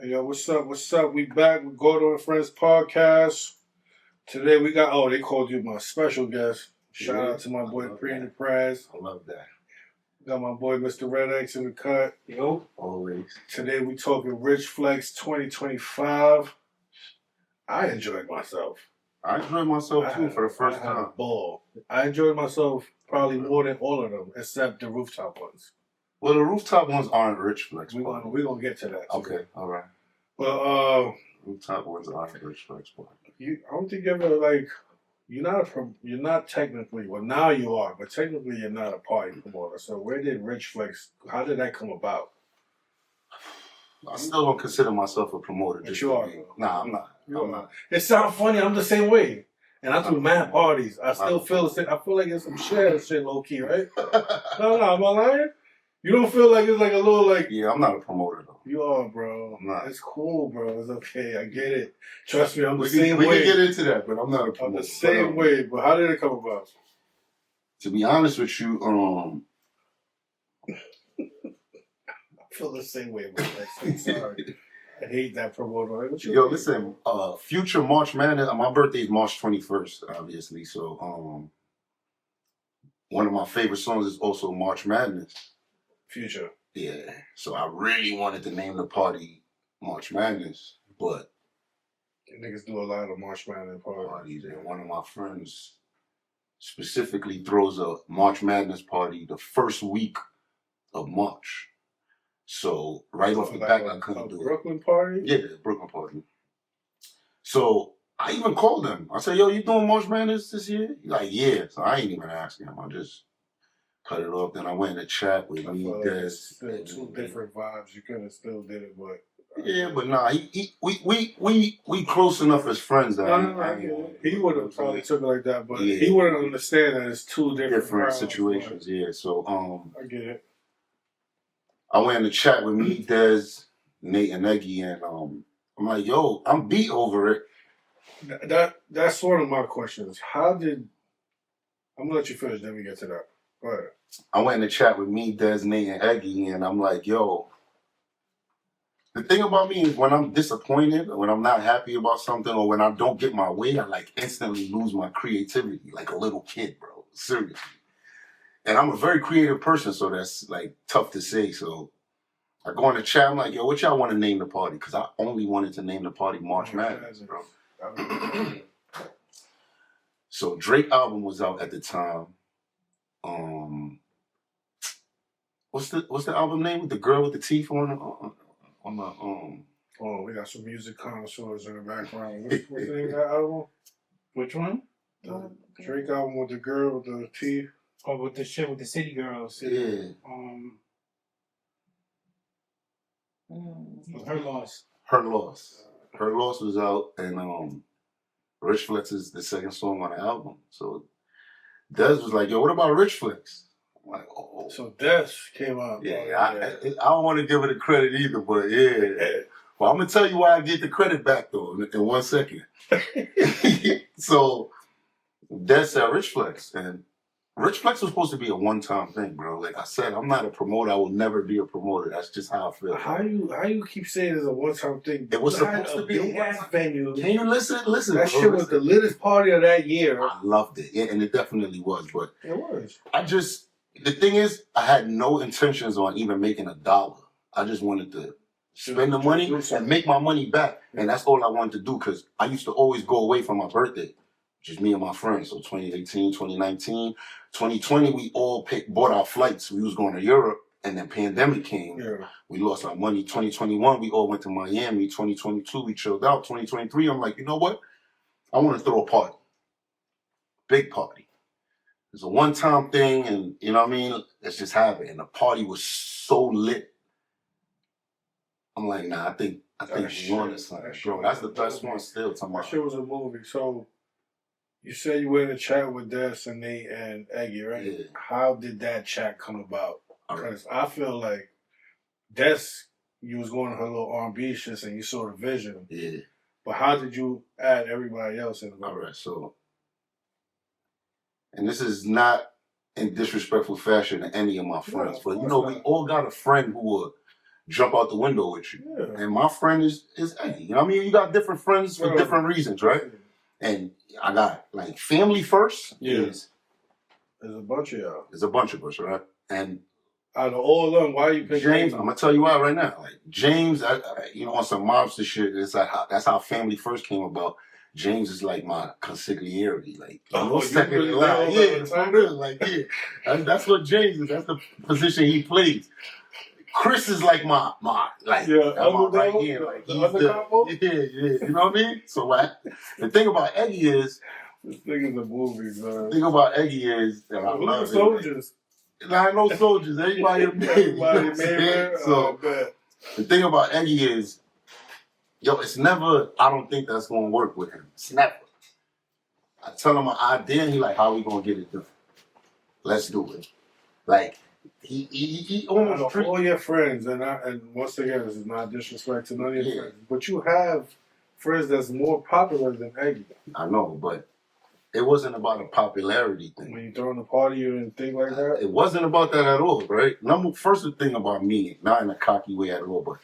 Hey, yo, what's up? What's up? We back with Gordo and Friends podcast. Today we got, they called you my special guest. Shout out to my boy PremeDaPrez. I love that. Got my boy Mr. Red X in the cut. Yo, always. Today we talking Rich Flex 2025. I enjoyed myself. I enjoyed myself too for the first time. Ball. I enjoyed myself probably more than all of them, except the rooftop ones. Well, the rooftop ones aren't Rich Flex. We're gonna get to that. Too. Okay, all right. But rooftop ones aren't Rich Flex. I don't think you ever you're not technically, well now you are, but technically you're not a party promoter. So where did Rich Flex? How did that come about? I still don't consider myself a promoter. But you are. Nah, I'm not. I'm not. It sounds funny. I'm the same way. And I do mad parties. I still feel the same. I feel like it's some shit low key, right? No, am I lying? You don't feel like it's like a little like... Yeah, I'm not a promoter though. You are, bro. I'm not. It's cool, bro. It's okay. I get it. Trust me, I'm the same way. We can get into that, but I'm not a promoter. I'm the same way. But how did it come about? To be honest with you, I feel the same way, bro. I'm sorry. I hate that promoter. Yo, listen, future March Madness, my birthday is March 21st, obviously. So, one of my favorite songs is also March Madness. Future. Yeah. So I really wanted to name the party March Madness, but niggas do a lot of March Madness parties. And one of my friends specifically throws a March Madness party the first week of March. So right off the bat, I couldn't do it. Brooklyn party? Yeah, Brooklyn party. So I even called him. I said, yo, you doing March Madness this year? He's like, yeah. So I ain't even asking him. I just cut it off. Then I went in the chat with me. There's still two different vibes. You could have still did it, but yeah, but nah, we close enough as friends that he would have probably took it like that, but he wouldn't understand that it's two different situations. But, yeah, so I get it. I went in the chat with me, Des, Nate, and Eggy, and I'm like, yo, I'm beat over it. That's one of my questions. I'm gonna let you finish, then we get to that. Go ahead. I went in the chat with me, Des, Nate, and Eggy, and I'm like, yo, the thing about me is when I'm disappointed, or when I'm not happy about something, or when I don't get my way, I like instantly lose my creativity, like a little kid, bro. Seriously. And I'm a very creative person, so that's like tough to say. So I go in the chat, I'm like, yo, what y'all want to name the party? Because I only wanted to name the party March Madness, bro. So Drake album was out at the time. What's the album name with the girl with the teeth on the Oh, we got some music connoisseurs in the background. What's the name of that album? Which one? The Drake album with the girl with the teeth. Oh, with the shit with the city girls. Yeah. Her Loss. Her Loss. Her Loss was out, and Rich Flex is the second song on the album. So Des was like, yo, what about Rich Flex? I'm like, oh. So Des came out. Yeah, I don't want to give her the credit either, but yeah. Well, I'm going to tell you why I get the credit back, though, in 1 second. So Des said Rich Flex, and Rich Flex was supposed to be a one-time thing, bro. Like I said, I'm not a promoter. I will never be a promoter. That's just how I feel. How you keep saying it's a one-time thing? It was supposed to be a one-time venue. Can you listen? Listen. That shit was the littest party of that year. I loved it, and it definitely was. But it was. The thing is, I had no intentions on even making $1. I just wanted to spend the money and make my money back, and that's all I wanted to do. Because I used to always go away for my birthday. Just me and my friends. So 2018, 2019, 2020, we all bought our flights. We was going to Europe, and then pandemic came. Yeah. We lost our money. 2021, we all went to Miami. 2022, we chilled out. 2023, I'm like, you know what? I want to throw a party. Big party. It's a one-time thing, and you know what I mean? Let's just have it. And the party was so lit. I'm like, nah, I think we want this. Bro, that's the best one still. That shit was a movie. So you said you were in a chat with Des and Nate and Eggy, right? Yeah. How did that chat come about? Because I feel like Des, you was going to her little R&B shit and you saw the vision. Yeah. But how did you add everybody else in? All right, so, and this is not in disrespectful fashion to any of my friends, but you know, we all got a friend who will jump out the window with you. Yeah. And my friend is Eddie. You know what I mean? You got different friends for different reasons, right? And I got like family first. There's a bunch of y'all. There's a bunch of us, right? And out of all of them, why you pick James? I'm gonna tell you why right now. Like James, you know, on some mobster shit. It's like that's how family first came about. James is like my consigliere, like second in line. Yeah, for real. Like that's what James is. That's the position he plays. Chris is like my right here. Like he's you know what I mean? So the thing about Eggy is this thing is a movie, man. The thing about Eggy is that I love soldiers. I know soldiers. Everybody man. So the thing about Eggy is, it's never. I don't think that's gonna work with him. It's never. I tell him an idea, and he like, how we gonna get it done? Let's do it. Like he almost all your friends, and once again, this is not disrespect to none of your friends, but you have friends that's more popular than Eggy. I know, but it wasn't about a popularity thing. When you throwing a party and things like that? It wasn't about that at all, right? First the thing about me, not in a cocky way at all, but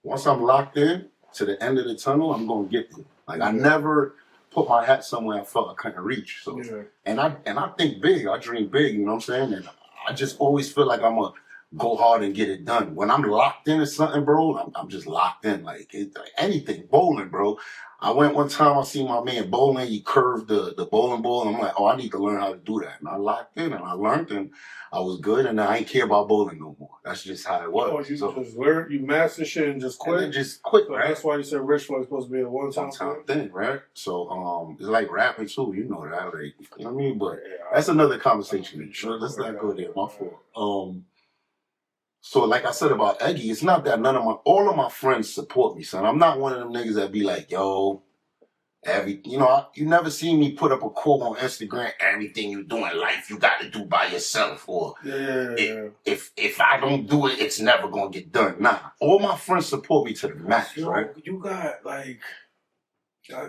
once I'm locked in to the end of the tunnel, I'm gonna get there. Like I never put my hat somewhere I felt I couldn't reach. So and I think big, I dream big, you know what I'm saying? And I just always feel like I'm gonna go hard and get it done. When I'm locked into something, bro, I'm just locked in. Like anything, bowling, bro. I went one time, I seen my man bowling, he curved the bowling ball, and I'm like, I need to learn how to do that. And I locked in, and I learned, and I was good, and I ain't care about bowling no more. That's just how it was. You just learn, you master shit and just quit? And just quit, right? That's why you said rich folks supposed to be a one-time thing, right? So, it's like rapping, too, you know that, like, you know what I mean? But that's another conversation. Sure, let's not go there, my fault. So like I said about Eggy, it's not that all of my friends support me, son. I'm not one of them niggas that be like, yo, you never see me put up a quote on Instagram, everything you do in life, you got to do by yourself. Or if I don't do it, it's never going to get done. Nah, all my friends support me to the max, right? You got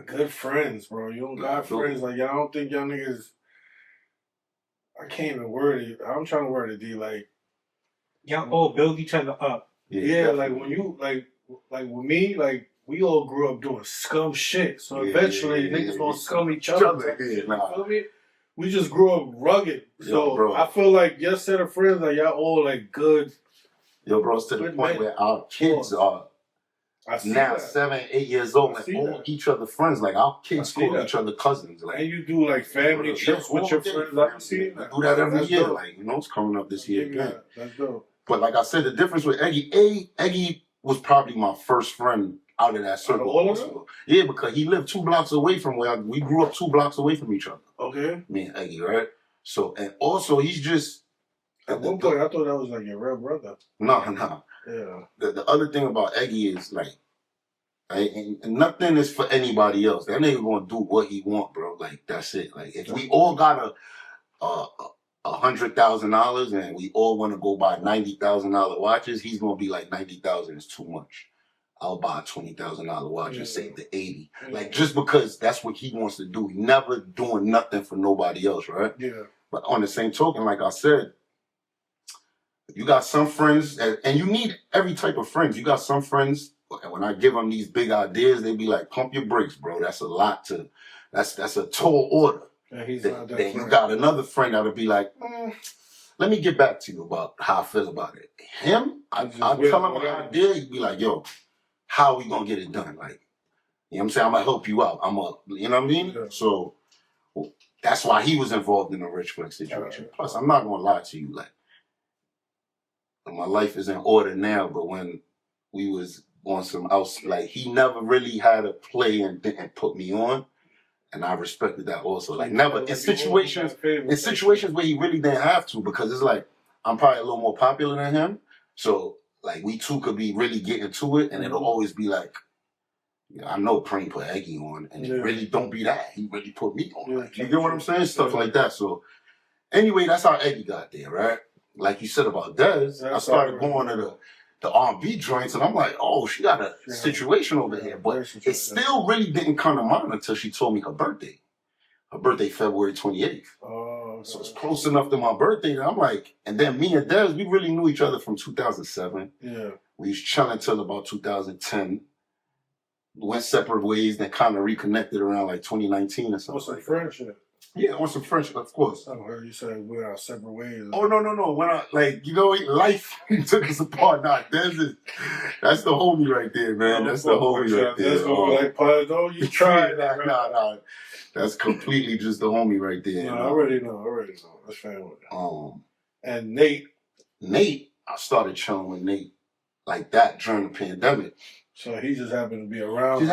good friends, bro. You don't got friends. Like, I don't think y'all niggas, I can't even word it. I'm trying to word it, D, like, y'all all build each other up. Yeah, like when you like with me, like we all grew up doing scum shit. So eventually niggas gonna scum each other. You feel me? We just grew up rugged. So I feel like your set of friends, like y'all all like good. Yo, bro, it's to the point where our kids are now 7, 8 years old and all each other friends. Like our kids call each other cousins. Like, and you do like family trips with your friends. I see that. Do that every year. Like, it's coming up this year again. That's dope. But like I said, the difference with Eggy was probably my first friend out of that circle. Also. Yeah, because he lived 2 blocks away from where we grew up 2 blocks away from each other. Okay. Me and Eggy, right? So, and also he's just... At one point, I thought that was like your real brother. No. Yeah. The other thing about Eggy is like, and nothing is for anybody else. That nigga gonna do what he want, bro. Like, that's it. Like, if we all got $100,000 and we all want to go buy $90,000 watches, he's gonna be like, 90,000 is too much. I'll buy a $20,000 watch and save the 80. Like, just because that's what he wants to do. He never doing nothing for nobody else, right? Yeah. But on the same token, like I said, you got some friends, and you need every type of friends. You got some friends, and when I give them these big ideas, they be like, pump your brakes, bro. That's a lot that's a tall order. Then you got another friend that'll be like, let me get back to you about how I feel about it. Him, I tell him an idea, he'd be like, yo, how are we gonna get it done? Like, you know what I'm saying? I'm gonna help you out. You know what I mean? Yeah. So that's why he was involved in the Rich Flex situation. Plus, I'm not gonna lie to you, like, my life is in order now, but when we was on some else, like, he never really had a play and didn't put me on. And I respected that also. Like, never in situations where he really didn't have to, because it's like I'm probably a little more popular than him. So like we two could be really getting to it, and it'll always be like, I know Prem put Eggy on, and it really don't be that. He really put me on. Like, you get what I'm saying? Stuff like that. So anyway, that's how Eggy got there, right? Like you said about Dez, I started going to the R&B joints, and I'm like, oh, she got a situation over here. But it still really didn't come to mind until she told me her birthday. Her birthday, February 28th. Oh, So it's close enough to my birthday. And I'm like, and then me and Des, we really knew each other from 2007. Yeah. We was chilling till about 2010. Went separate ways, then kind of reconnected around like 2019 or something. What's some friendship? Yeah, on some friendship, of course. I heard you say we're our separate ways. Oh, no. When I, like, you know, life took us apart. Nah, that's the homie right there, man. That's the homie right there. That's like, oh, you tried that. Nah. That's completely just the homie right there. No, I already know. That's family. And Nate, I started chilling with Nate like that during the pandemic. So he just happened to be around.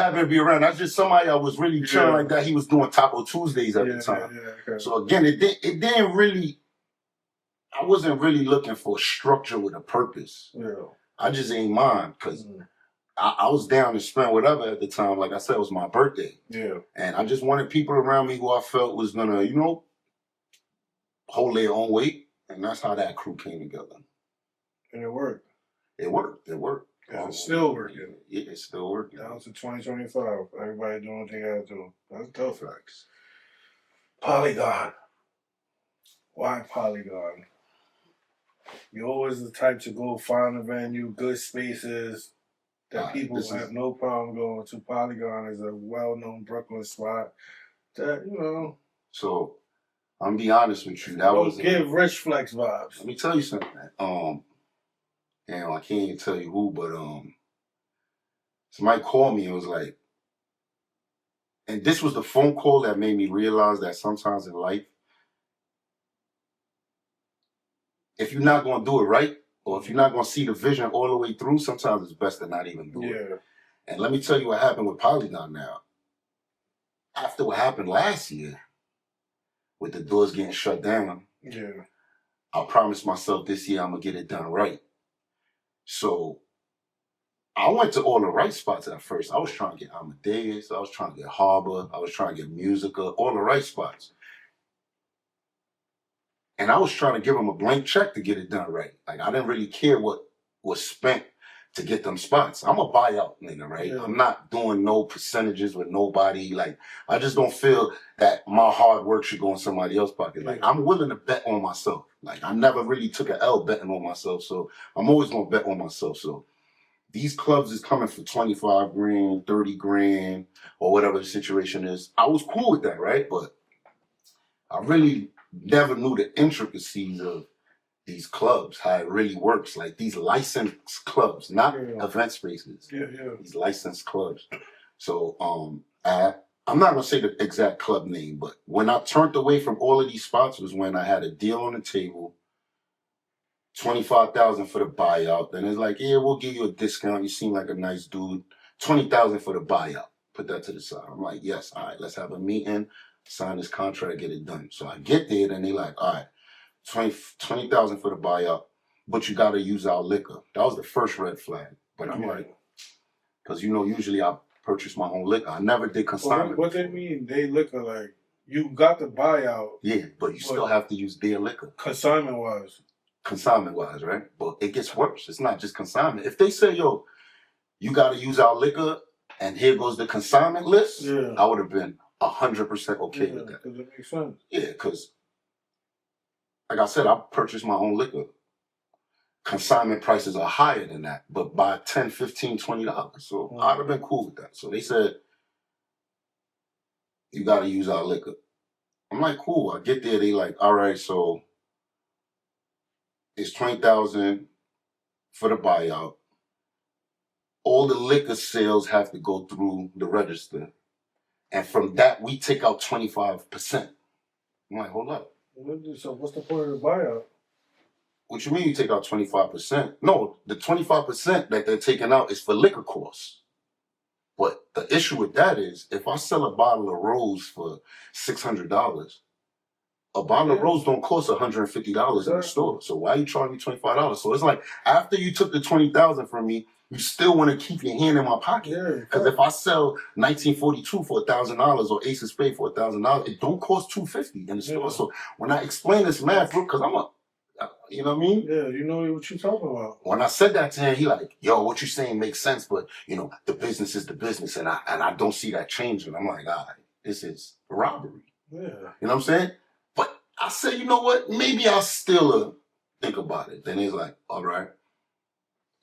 That's just somebody I was really chilling like that. He was doing Taco Tuesdays at the time. Yeah, okay. So again, it didn't really. I wasn't really looking for structure with a purpose. Yeah. I just ain't mind because I was down to spend whatever at the time. Like I said, it was my birthday. Yeah. And I just wanted people around me who I felt was gonna, you know, hold their own weight. And that's how that crew came together. And it worked. It worked. It's still working. Yeah, it's still working. Down to 2025. Everybody doing what they gotta do. That's tough. Facts. Polygon. Why Polygon? You're always the type to go find a venue, good spaces that people have no problem going to. Polygon is a well-known Brooklyn spot that, you know. So, I'm gonna be honest with you. That was give Rich Flex vibes. Let me tell you something. I can't even tell you who, but somebody called me and was like, and this was the phone call that made me realize that sometimes in life, if you're not gonna do it right, or if you're not gonna see the vision all the way through, sometimes it's best to not even do it. And let me tell you what happened with Polygon now. After what happened last year, with the doors getting shut down, I promised myself this year I'm gonna get it done right. So I went to all the right spots at first. I was trying to get Amadeus, I was trying to get Harbor, I was trying to get Musica, all the right spots. And I was trying to give them a blank check to get it done right. Like, I didn't really care what was spent to get them spots. I'm a buyout nigga, right? Yeah. I'm not doing no percentages with nobody. Like, I just don't feel that my hard work should go in somebody else's pocket. Like, I'm willing to bet on myself. Like, I never really took an L betting on myself. So I'm always going to bet on myself. So these clubs is coming for 25 grand, 30 grand, or whatever the situation is. I was cool with that, right? But I really never knew the intricacies of these clubs, how it really works. Like, these licensed clubs, not event spaces. These licensed clubs. So I'm not gonna say the exact club name, but when I turned away from all of these spots was when I had a deal on the table, $25,000 for the buyout. Then it's like, yeah, we'll give you a discount. You seem like a nice dude. $20,000 for the buyout. Put that to the side. I'm like, yes, all right, let's have a meeting, sign this contract, get it done. So I get there, and they like, all right, $20,000 for the buyout, but you got to use our liquor. That was the first red flag. But I'm like, because, you know, usually I purchase my own liquor. I never did consignment. What they mean, they liquor, like, you got the buyout. Yeah, but you still have to use their liquor. Consignment-wise, right? But it gets worse. It's not just consignment. If they say, yo, you got to use our liquor, and here goes the consignment list, I would have been 100% okay with that. Because it makes sense. Yeah, because, like I said, I purchased my own liquor. Consignment prices are higher than that, but by $10, $15, $20. So I'd have been cool with that. So they said, you got to use our liquor. I'm like, cool. I get there. They like, all right, so it's $20,000 for the buyout. All the liquor sales have to go through the register. And from that, we take out 25%. I'm like, hold up. So what's the point of the buyout? What you mean you take out 25%? No, the 25% that they're taking out is for liquor costs. But the issue with that is, if I sell a bottle of Rose for $600, a bottle of Rose don't cost $150 in the store. So why are you charging me $25? So it's like, after you took the $20,000 from me, you still want to keep your hand in my pocket. Because if I sell 1942 for $1,000 or Ace of Spades for $1,000, it don't cost $250 in the store. So when I explain this math, because I'm a, you know what I mean? Yeah, you know what you're talking about. When I said that to him, he like, yo, what you're saying makes sense, but, you know, the business is the business, and I don't see that changing. I'm like, all right, this is robbery. Yeah. You know what I'm saying? But I said, you know what? Maybe I'll still think about it. Then he's like, all right.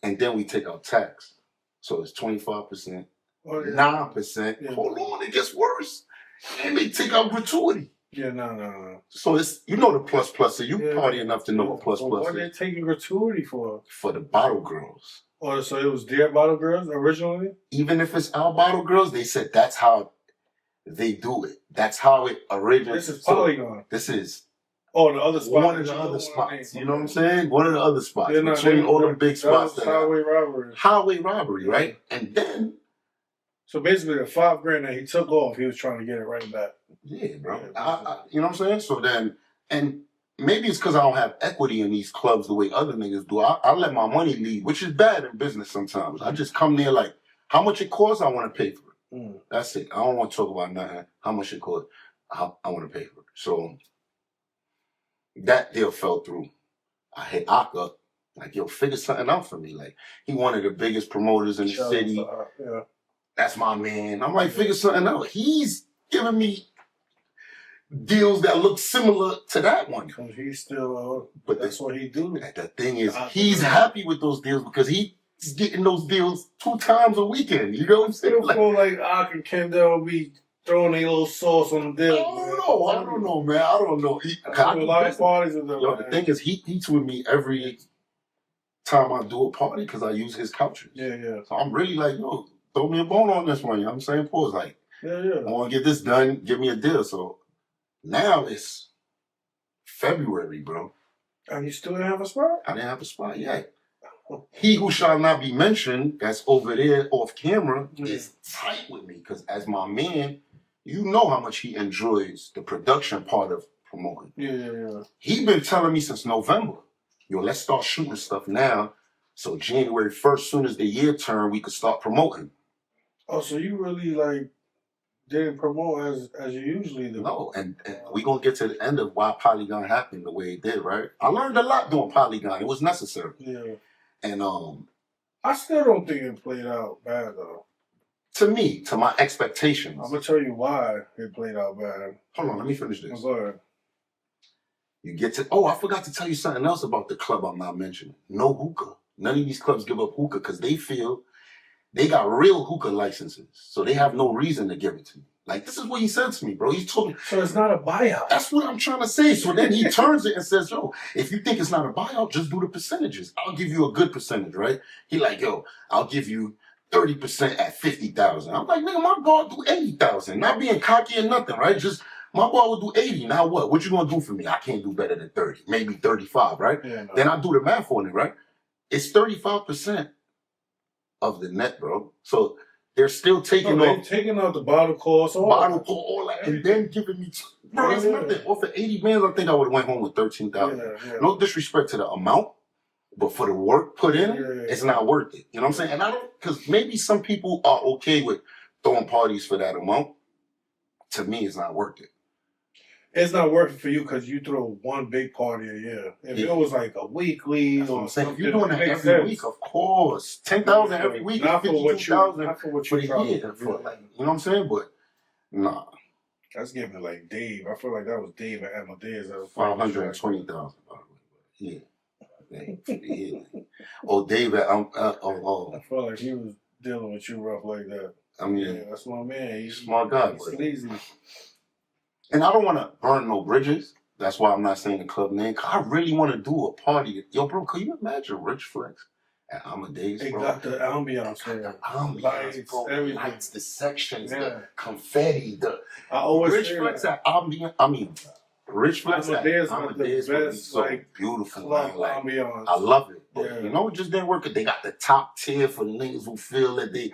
And then we take out tax. So it's 25%, 9%. Yeah. Hold on, it gets worse. And they take out gratuity. Yeah, no. So it's, you know the plus. So you party enough to know what plus is. What are they taking gratuity for? For the bottle girls. Oh, so it was their bottle girls originally? Even if it's our bottle girls, they said that's how they do it. That's how it originated. This is Polygon. This is the other spot. One of the other spots. You know what I'm saying? One of the other spots. Between all the big spots. Highway robbery. Highway robbery, right? And then. So basically, the $5,000 that he took off, he was trying to get it right back. Yeah, bro. You know what I'm saying? So then, and maybe it's because I don't have equity in these clubs the way other niggas do. I let my money lead, which is bad in business sometimes. I just come there like, how much it costs, I want to pay for it. That's it. I don't want to talk about nothing. How much it costs, I want to pay for it. So that deal fell through. I hit Akka, like, yo, figure something out for me. Like, he one of the biggest promoters in the city. Yeah. That's my man. I'm like, figure something out. He's giving me deals that look similar to that one. He's still, but that's what he do. The thing is, he's happy with those deals because he's getting those deals 2 times a weekend. You know what I'm saying? I feel like Ak and Kendall be throwing a little sauce on the deal. I don't know, man. I don't know. I do a lot of parties with them. Yo, the thing is, he eats with me every time I do a party because I use his couches. Yeah. So I'm really like, yo, throw me a bone on this one. You know what I'm saying? Pause. Like, I want to get this done. Give me a deal. So now it's February, bro. And you still didn't have a spot? I didn't have a spot yet. He who shall not be mentioned, that's over there off camera, is tight with me. Because as my man, you know how much he enjoys the production part of promoting. Yeah. He been telling me since November, yo, let's start shooting stuff now. So January 1st, soon as the year turned, we could start promoting. Oh, so you really like didn't promote as you usually do? No, and we gonna get to the end of why Polygon happened the way it did, right? I learned a lot doing Polygon. It was necessary. Yeah. And I still don't think it played out bad though. To me, to my expectations. I'm gonna tell you why it played out bad. Hold on, let me finish this. Go ahead. You get to I forgot to tell you something else about the club I'm not mentioning. No hookah. None of these clubs give up hookah because they feel they got real hookah licenses. So they have no reason to give it to me. Like, this is what he said to me, bro. He told me. So it's not a buyout. That's what I'm trying to say. So then he turns it and says, yo, if you think it's not a buyout, just do the percentages. I'll give you a good percentage, right? He like, yo, I'll give you 30% at 50,000. I'm like, nigga, my boy do 80,000. Not being cocky or nothing, right? Just, my boy will do 80. Now what? What you gonna do for me? I can't do better than 30. Maybe 35, right? Yeah, no. Then I do the math on it, right? It's 35% of the net, bro. So they're still taking out the bottle cost, all that, and then giving me, bro, it's nothing. Well, for 80 bands, I think I would have went home with 13,000. Yeah. No disrespect to the amount, but for the work put in, it's not worth it. You know what I'm saying? And I don't, because maybe some people are okay with throwing parties for that amount. To me, it's not worth it. It's not working for you because you throw one big party a year. If it was like a weekly or something, if you're doing that every week, of course, 10,000 every week, not for what you for the year. You know what I'm saying? But nah, that's giving like Dave. I feel like that was Dave and Amadeus. 520,000. Yeah. Oh, David. I feel like he was dealing with you rough like that. I mean, that's my man. He's smart guy. He's sleazy. And I don't want to burn no bridges. That's why I'm not saying the club name. Cause I really want to do a party. Yo, bro, could you imagine Rich Flex at Amadeus, bro? They got the ambiance there. Lights, bro. Everything. Lights, the sections, the confetti, I always Rich Flex at Amadeus. I mean, Rich Flex at Amadeus would be so beautiful. Club ambiance. I love it. But, you know, it just didn't work. They got the top tier for the niggas who feel that they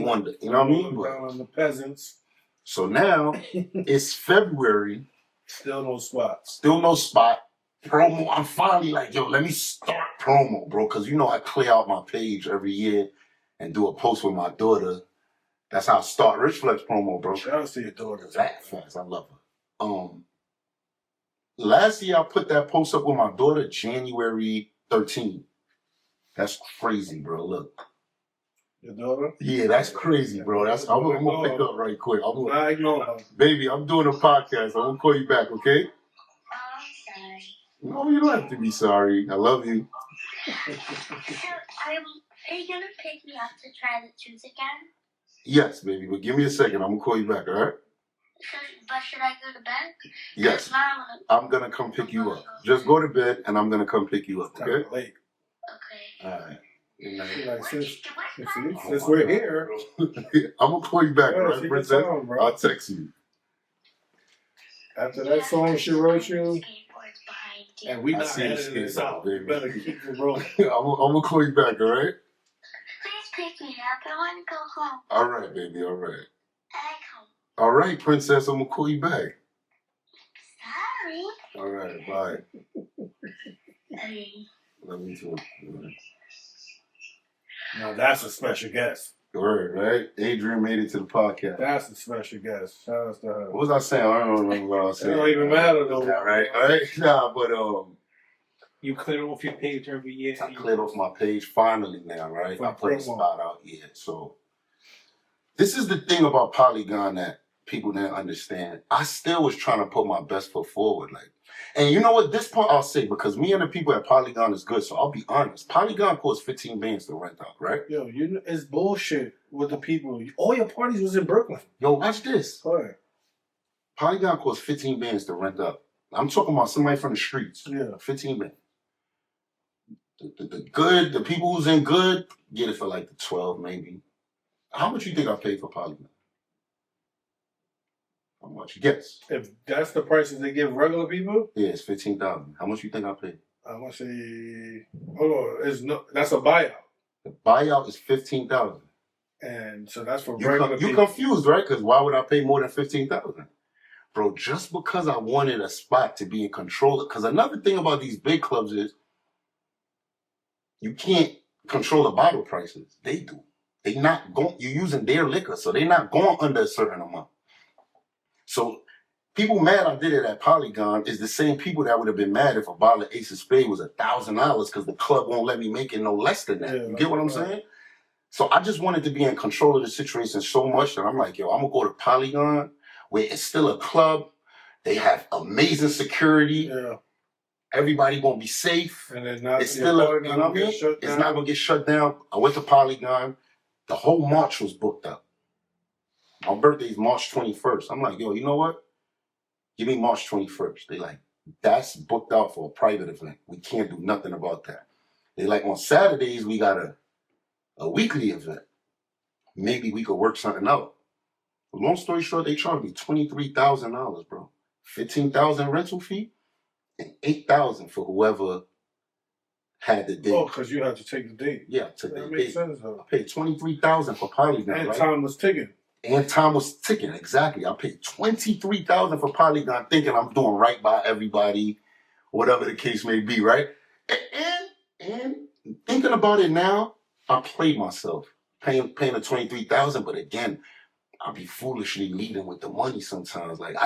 want to, you know what I mean? Down on the peasants. So now it's February. Still no spot. Promo. I'm finally like, yo, let me start promo, bro. Because you know I clear out my page every year and do a post with my daughter. That's how I start Rich Flex promo, bro. Shout out to your daughter. That fast. I love her. Last year I put that post up with my daughter, January 13th. That's crazy, bro. Look. Your daughter? Yeah, that's crazy, bro. I'm gonna pick up right quick. I ignore her. Baby, I'm doing a podcast. I'm gonna call you back, okay? No, you don't have to be sorry. I love you. So, are you gonna pick me up to try the juice again? Yes, baby, but give me a second. I'm gonna call you back, all right? But should I go to bed? Yes. I'm gonna come pick you up. Just go to bed, and I'm gonna come pick you up, okay? Late. Okay. All right. Good night. Like, since we're here, I'm gonna call you back, all right, take Princess? your time, bro. I'll text you. After that song she wrote you, and we I not see the editing this skateboard, out. baby. You better keep it rolling. I'm gonna call you back, all right? Please pick me up. I want to go home. All right, baby, all right. I like home. All right, Princess, I'm gonna call you back. Sorry. All right, bye. Okay. Love you too. Now that's a special guest. Right? Adrian made it to the podcast. That's a special guest. Shout out to her. What was I saying? I don't remember what I was It saying. don't even matter though. All right? Nah, but You clear off your page every year. I cleared off my page finally now, right? For I put a promo. spot out here. So this is the thing about Polygon that people didn't understand. I still was trying to put my best foot forward. Like, and you know what? This part I'll say, because me and the people at Polygon is good, so I'll be honest. Polygon costs 15 bands to rent out, right? Yo, you know, it's bullshit with the people. All your parties was in Brooklyn. Yo, watch this. Go ahead. Polygon costs 15 bands to rent out. I'm talking about somebody from the streets. Yeah. 15 bands. The people who's in good, get it for like the 12 maybe. How much you think I paid for Polygon? How much? Guess. If that's the prices they give regular people, Yeah, it's 15,000. How much you think I paid? I'm gonna say, hold on, it's no, that's a buyout, The buyout is 15,000. and so that's for You regular you people. confused, right? Because why would I pay more than 15,000? Bro, just because I wanted a spot to be in control. Because another thing about these big clubs is you can't control the bottle prices. They do. They not going. You're using their liquor, so they're not going under a certain amount. So people mad I did it at Polygon is the same people that would have been mad if a bottle of Ace of Spade was $1,000 because the club won't let me make it no less than that. Yeah, You get what I'm right. saying? So I just wanted to be in control of the situation so much that I'm like, yo, I'm gonna go to Polygon where it's still a club. They have amazing security. Yeah, Everybody gonna be safe. and then not It's still a, you know what I mean? It's not gonna get shut down. I went to Polygon. The whole March was booked up. My birthday's March 21st. I'm like, yo, you know what? Give me March 21st. They like, that's booked out for a private event. We can't do nothing about that. They like, on Saturdays, we got a weekly event. Maybe we could work something out. Long story short, they charged me $23,000, bro. $15,000 rental fee and $8,000 for whoever had the date. Oh, because you had to take the date. Yeah, to That the makes date. sense though. I paid $23,000 for Polygon, And right? time was ticking. And time was ticking, exactly. I paid $23,000 for Polygon, thinking I'm doing right by everybody, whatever the case may be, right? And thinking about it now, I played myself, paying the $23,000. But again, I'll be foolishly leading with the money sometimes. Like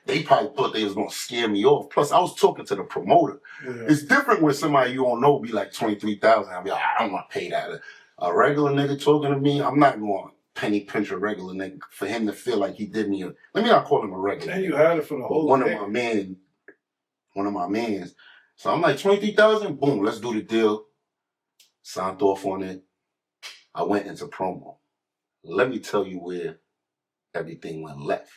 they probably thought they was gonna scare me off. Plus, I was talking to the promoter. Yeah. It's different when somebody you don't know be like $23,000. I'll be like, I don't want to pay that. A regular nigga talking to me, I'm not going to penny pinch a regular nigga for him to feel like he did me. Let me not call him a regular. And you nigga, had it for the but whole one day. of my mans. So I'm like, 23,000, boom, let's do the deal. Signed off on it. I went into promo. Let me tell you where everything went left.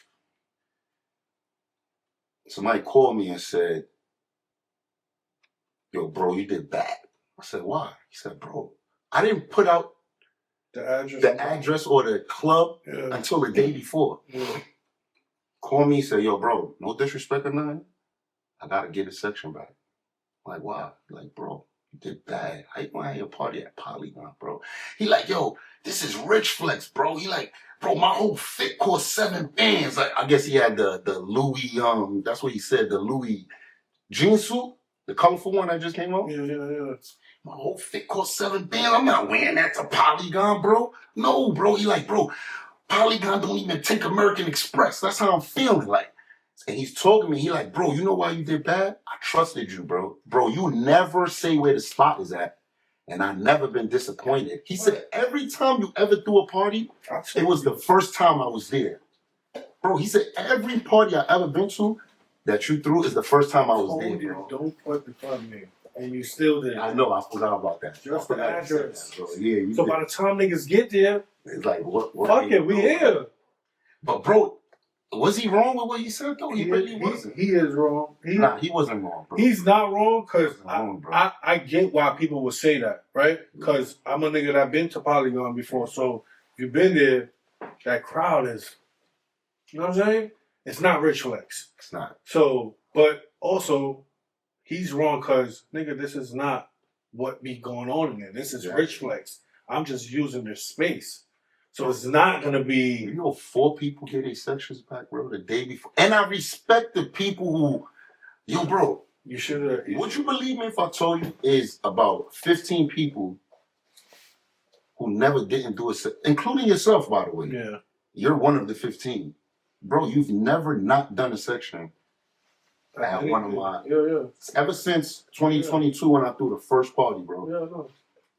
Somebody called me and said, yo, bro, you did bad. I said, why? He said, bro, I didn't put out The address. the address or the club Yeah. until the day before. Yeah. Call me and say, yo, bro, no disrespect or nothing. I gotta get a section back. I'm like, why? Like, bro, you did bad. How you gonna have your party at Polygon, bro? He like, yo, this is rich flex, bro. He like, bro, my whole fit cost 7 bands. Like, I guess he had the Louis, that's what he said, the Louis jean suit, the colorful one that just came out. Yeah. My whole fit cost 7 bands. I'm not wearing that to Polygon, bro. No, bro. He like, bro, Polygon don't even take American Express. That's how I'm feeling. Like, and he's talking to me. He like, bro, you know why you did bad? I trusted you, bro. Bro, you never say where the spot is at. And I've never been disappointed. He said every time you ever threw a party, it was the first time I was there. Bro, he said every party I ever been to, that you threw is the first time I was there, bro. Don't put the club name. And you still did. I know, I forgot about that. Just the address. That, bro. Yeah, so by the time niggas get there, it's like, what fuck it, we here. But, bro, was he wrong with what he said, though? He really wasn't. He is wrong. Nah, he wasn't wrong, bro. He's not wrong, because I get why people would say that, right? Because I'm a nigga that been to Polygon before, so if you've been there, that crowd is, you know what I'm saying? It's not rich flex. It's not. So, but also, he's wrong because, nigga, this is not what be going on in there. This is rich flex. I'm just using their space. So it's not going to be... You know, 4 people get their sections back, bro, the day before. And I respect the people who... Yo, bro. You should have... Would you believe me if I told you is about 15 people who never didn't do it, including yourself, by the way. Yeah. You're one of the 15. Bro, you've never not done a section at one of my... Yeah. Ever since 2022 when I threw the first party, bro. Yeah, I know.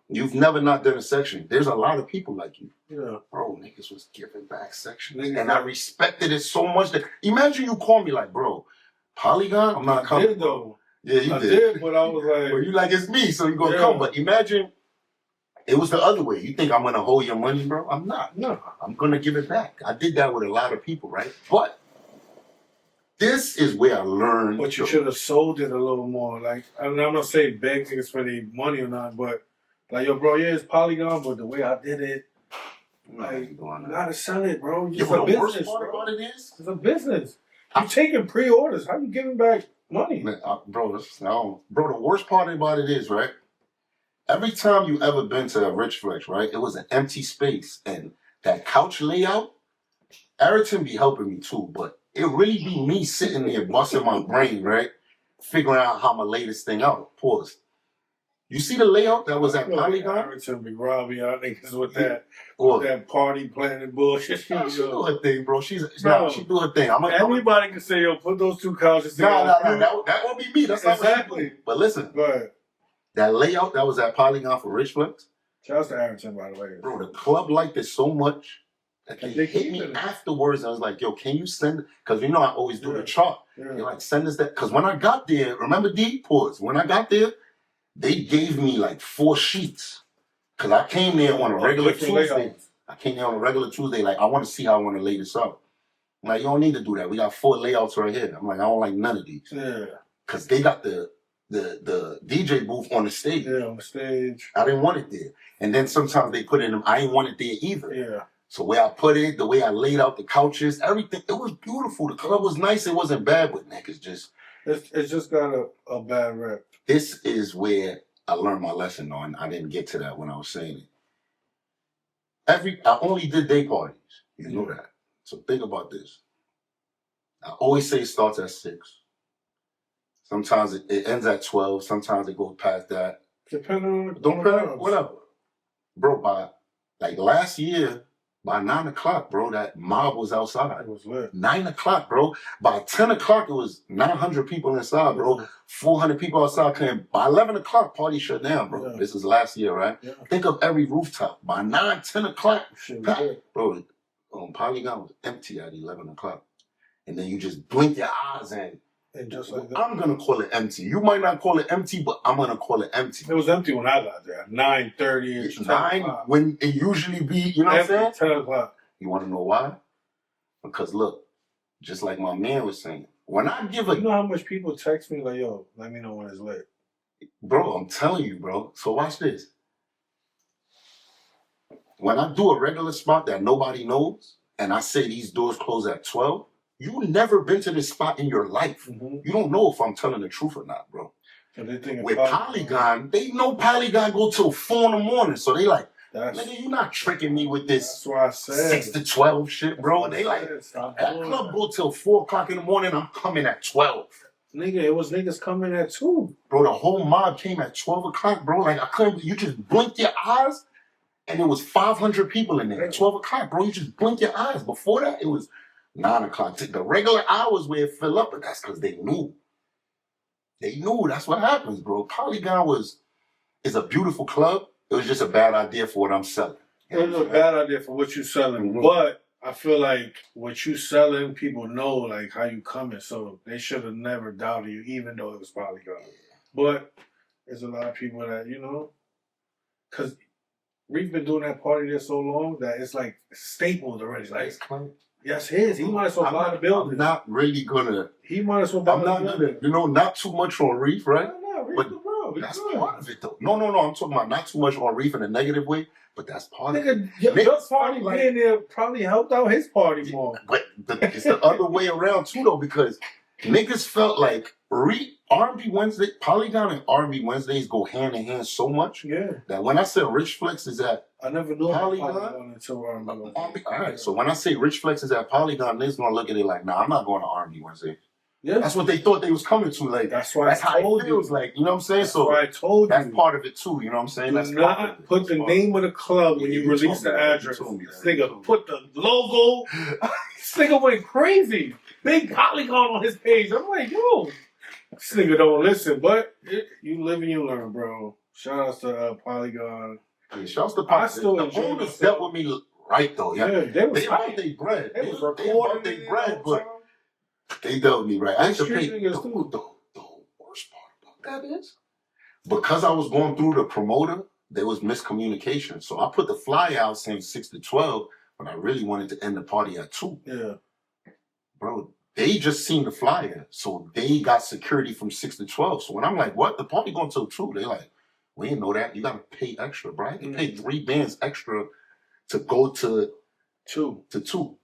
You've never not done a section. There's a lot of people like you. Yeah. Bro, niggas was giving back sections. And I respected it so much that... Imagine you call me like, bro, Polygon? I'm not coming. I did, though. Yeah, you I did. But I was like... Well, you like, it's me, so you gonna come. But imagine it was the other way. You think I'm gonna hold your money, bro? I'm not. No. I'm gonna give it back. I did that with a lot of people, right? But this is where I learned. But you should have sold it a little more. Like, I'm not saying beg niggas for the money or not, but like, yo, bro, yeah, it's Polygon, but the way I did it, like, you gotta sell it, bro. It's a business, worst part about it is, it's a business. You taking pre-orders. How you giving back money? Man, bro, the worst part about it is, right? Every time you ever been to a Rich Flex, right, it was an empty space. And that couch layout, Ayrton be helping me too, but it really be me sitting there busting my brain, right? Figuring out how I'm going to lay this thing out. Pause. You see the layout that was at Polygon? Ayrton be robbing y'all niggas with that party planning bullshit. She do her thing, bro. She do her thing. Anybody can say, yo, put those 2 couches together. No. That won't be me. That's not exactly. But listen. Go ahead. That layout that was at Polygon for Rich Flex. Shouts to Ayrton, by the way. Bro, the club liked it so much that they hit me afterwards. I was like, yo, can you send it? Because you know I always do the chart. Yeah. They're like, send us that. Because when I got there, remember D? Pause. When I got there, they gave me like 4 sheets. Because I came there on a regular Tuesday. Like, I want to see how I want to lay this out. I'm like, you don't need to do that. We got 4 layouts right here. I'm like, I don't like none of these. Yeah. Because they got the DJ booth on the stage. Yeah, on the stage. I didn't want it there. And then sometimes they put it in, I didn't want it there either. Yeah. So where I put it, the way I laid out the couches, everything, it was beautiful. The club was nice. It wasn't bad, but niggas just... It's just got a bad rep. This is where I learned my lesson on. I didn't get to that when I was saying it. I only did day parties. You know that. So think about this. I always say it starts at 6. Sometimes it ends at 12. Sometimes it goes past that. Depending on whatever. Bro, by like last year, by 9 o'clock, bro, that mob was outside. It was lit. 9 o'clock, bro. By 10 o'clock, it was 900 people inside, bro. 400 people outside came. By 11 o'clock, party shut down, bro. Yeah. This is last year, right? Yeah. Think of every rooftop. By 9, 10 o'clock, bro, Polygon was empty at 11 o'clock. And then you just blink your eyes and just like that. I'm going to call it empty. You might not call it empty, but I'm going to call it empty. It was empty when I got there. 9:30. 9, when it usually be, you know what I'm saying? 10 o'clock. You want to know why? Because look, just like my man was saying, when I give a... You know how much people text me like, yo, let me know when it's lit. Bro, I'm telling you, bro. So watch this. When I do a regular spot that nobody knows, and I say these doors close at 12, you never been to this spot in your life. Mm-hmm. You don't know if I'm telling the truth or not, bro. With Polygon, they know Polygon go till 4 in the morning. So they like, nigga, you not tricking me with this 6 to 12 shit, bro. They like, that club go till 4 o'clock in the morning, I'm coming at 12. Nigga, it was niggas coming at 2. Bro, the whole mob came at 12 o'clock, bro. Like, I couldn't, you just blinked your eyes, and there was 500 people in there at 12 o'clock, bro. You just blink your eyes. Before that, it was 9 o'clock. The regular hours where it fill up, but that's because they knew. They knew. That's what happens, bro. Polygon is a beautiful club. It was just a bad idea for what I'm selling. It was a bad idea for what you're selling, but I feel like what you selling, people know like how you coming, so they should have never doubted you, even though it was Polygon. But there's a lot of people that, you know, because we've been doing that party there so long that it's like stapled already. Like, yes, his. He might as well buy the building. I'm not really gonna. He might as well buy the building. I'm not gonna, you know, not too much on Reef, right? No, Reef, but bro. That's part of it, though. No. I'm talking about not too much on Reef in a negative way, but that's part of it. Your party being there probably helped out his party more. But it's the other way around, too, though, because niggas felt like R&B Wednesday, Polygon and R&B Wednesdays go hand in hand so much that when I said Rich Flex is at I never knew Polygon until R&B. All right, so when I say Rich Flex is at Polygon, niggas gonna look at it like, nah, I'm not going to R&B Wednesday. Yeah, that's what they thought they was coming to. Like that's how it feels. Like, you know what I'm saying? That's so I told that's part of it too. You know what I'm saying? Do not put the name of the club when you release the address. This nigga put the logo. This nigga went crazy. Big Polygon on his page. I'm like, yo, this nigga don't listen. But you live and you learn, bro. Shout outs to Polygon. Yeah, shout outs to Polygon. I still enjoy this. Dealt with me right though. Yeah, they bought their bread. They bought their bread, but. They dealt me right. I had to pay the worst part about that is because I was going through the promoter, there was miscommunication. So I put the fly out saying 6 to 12, but I really wanted to end the party at 2. Yeah. Bro, they just seen the flyer. So they got security from 6 to 12. So when I'm like, what? The party going till 2. They like, we didn't know that. You gotta pay extra, bro. I had to pay 3 bands extra to go to 2.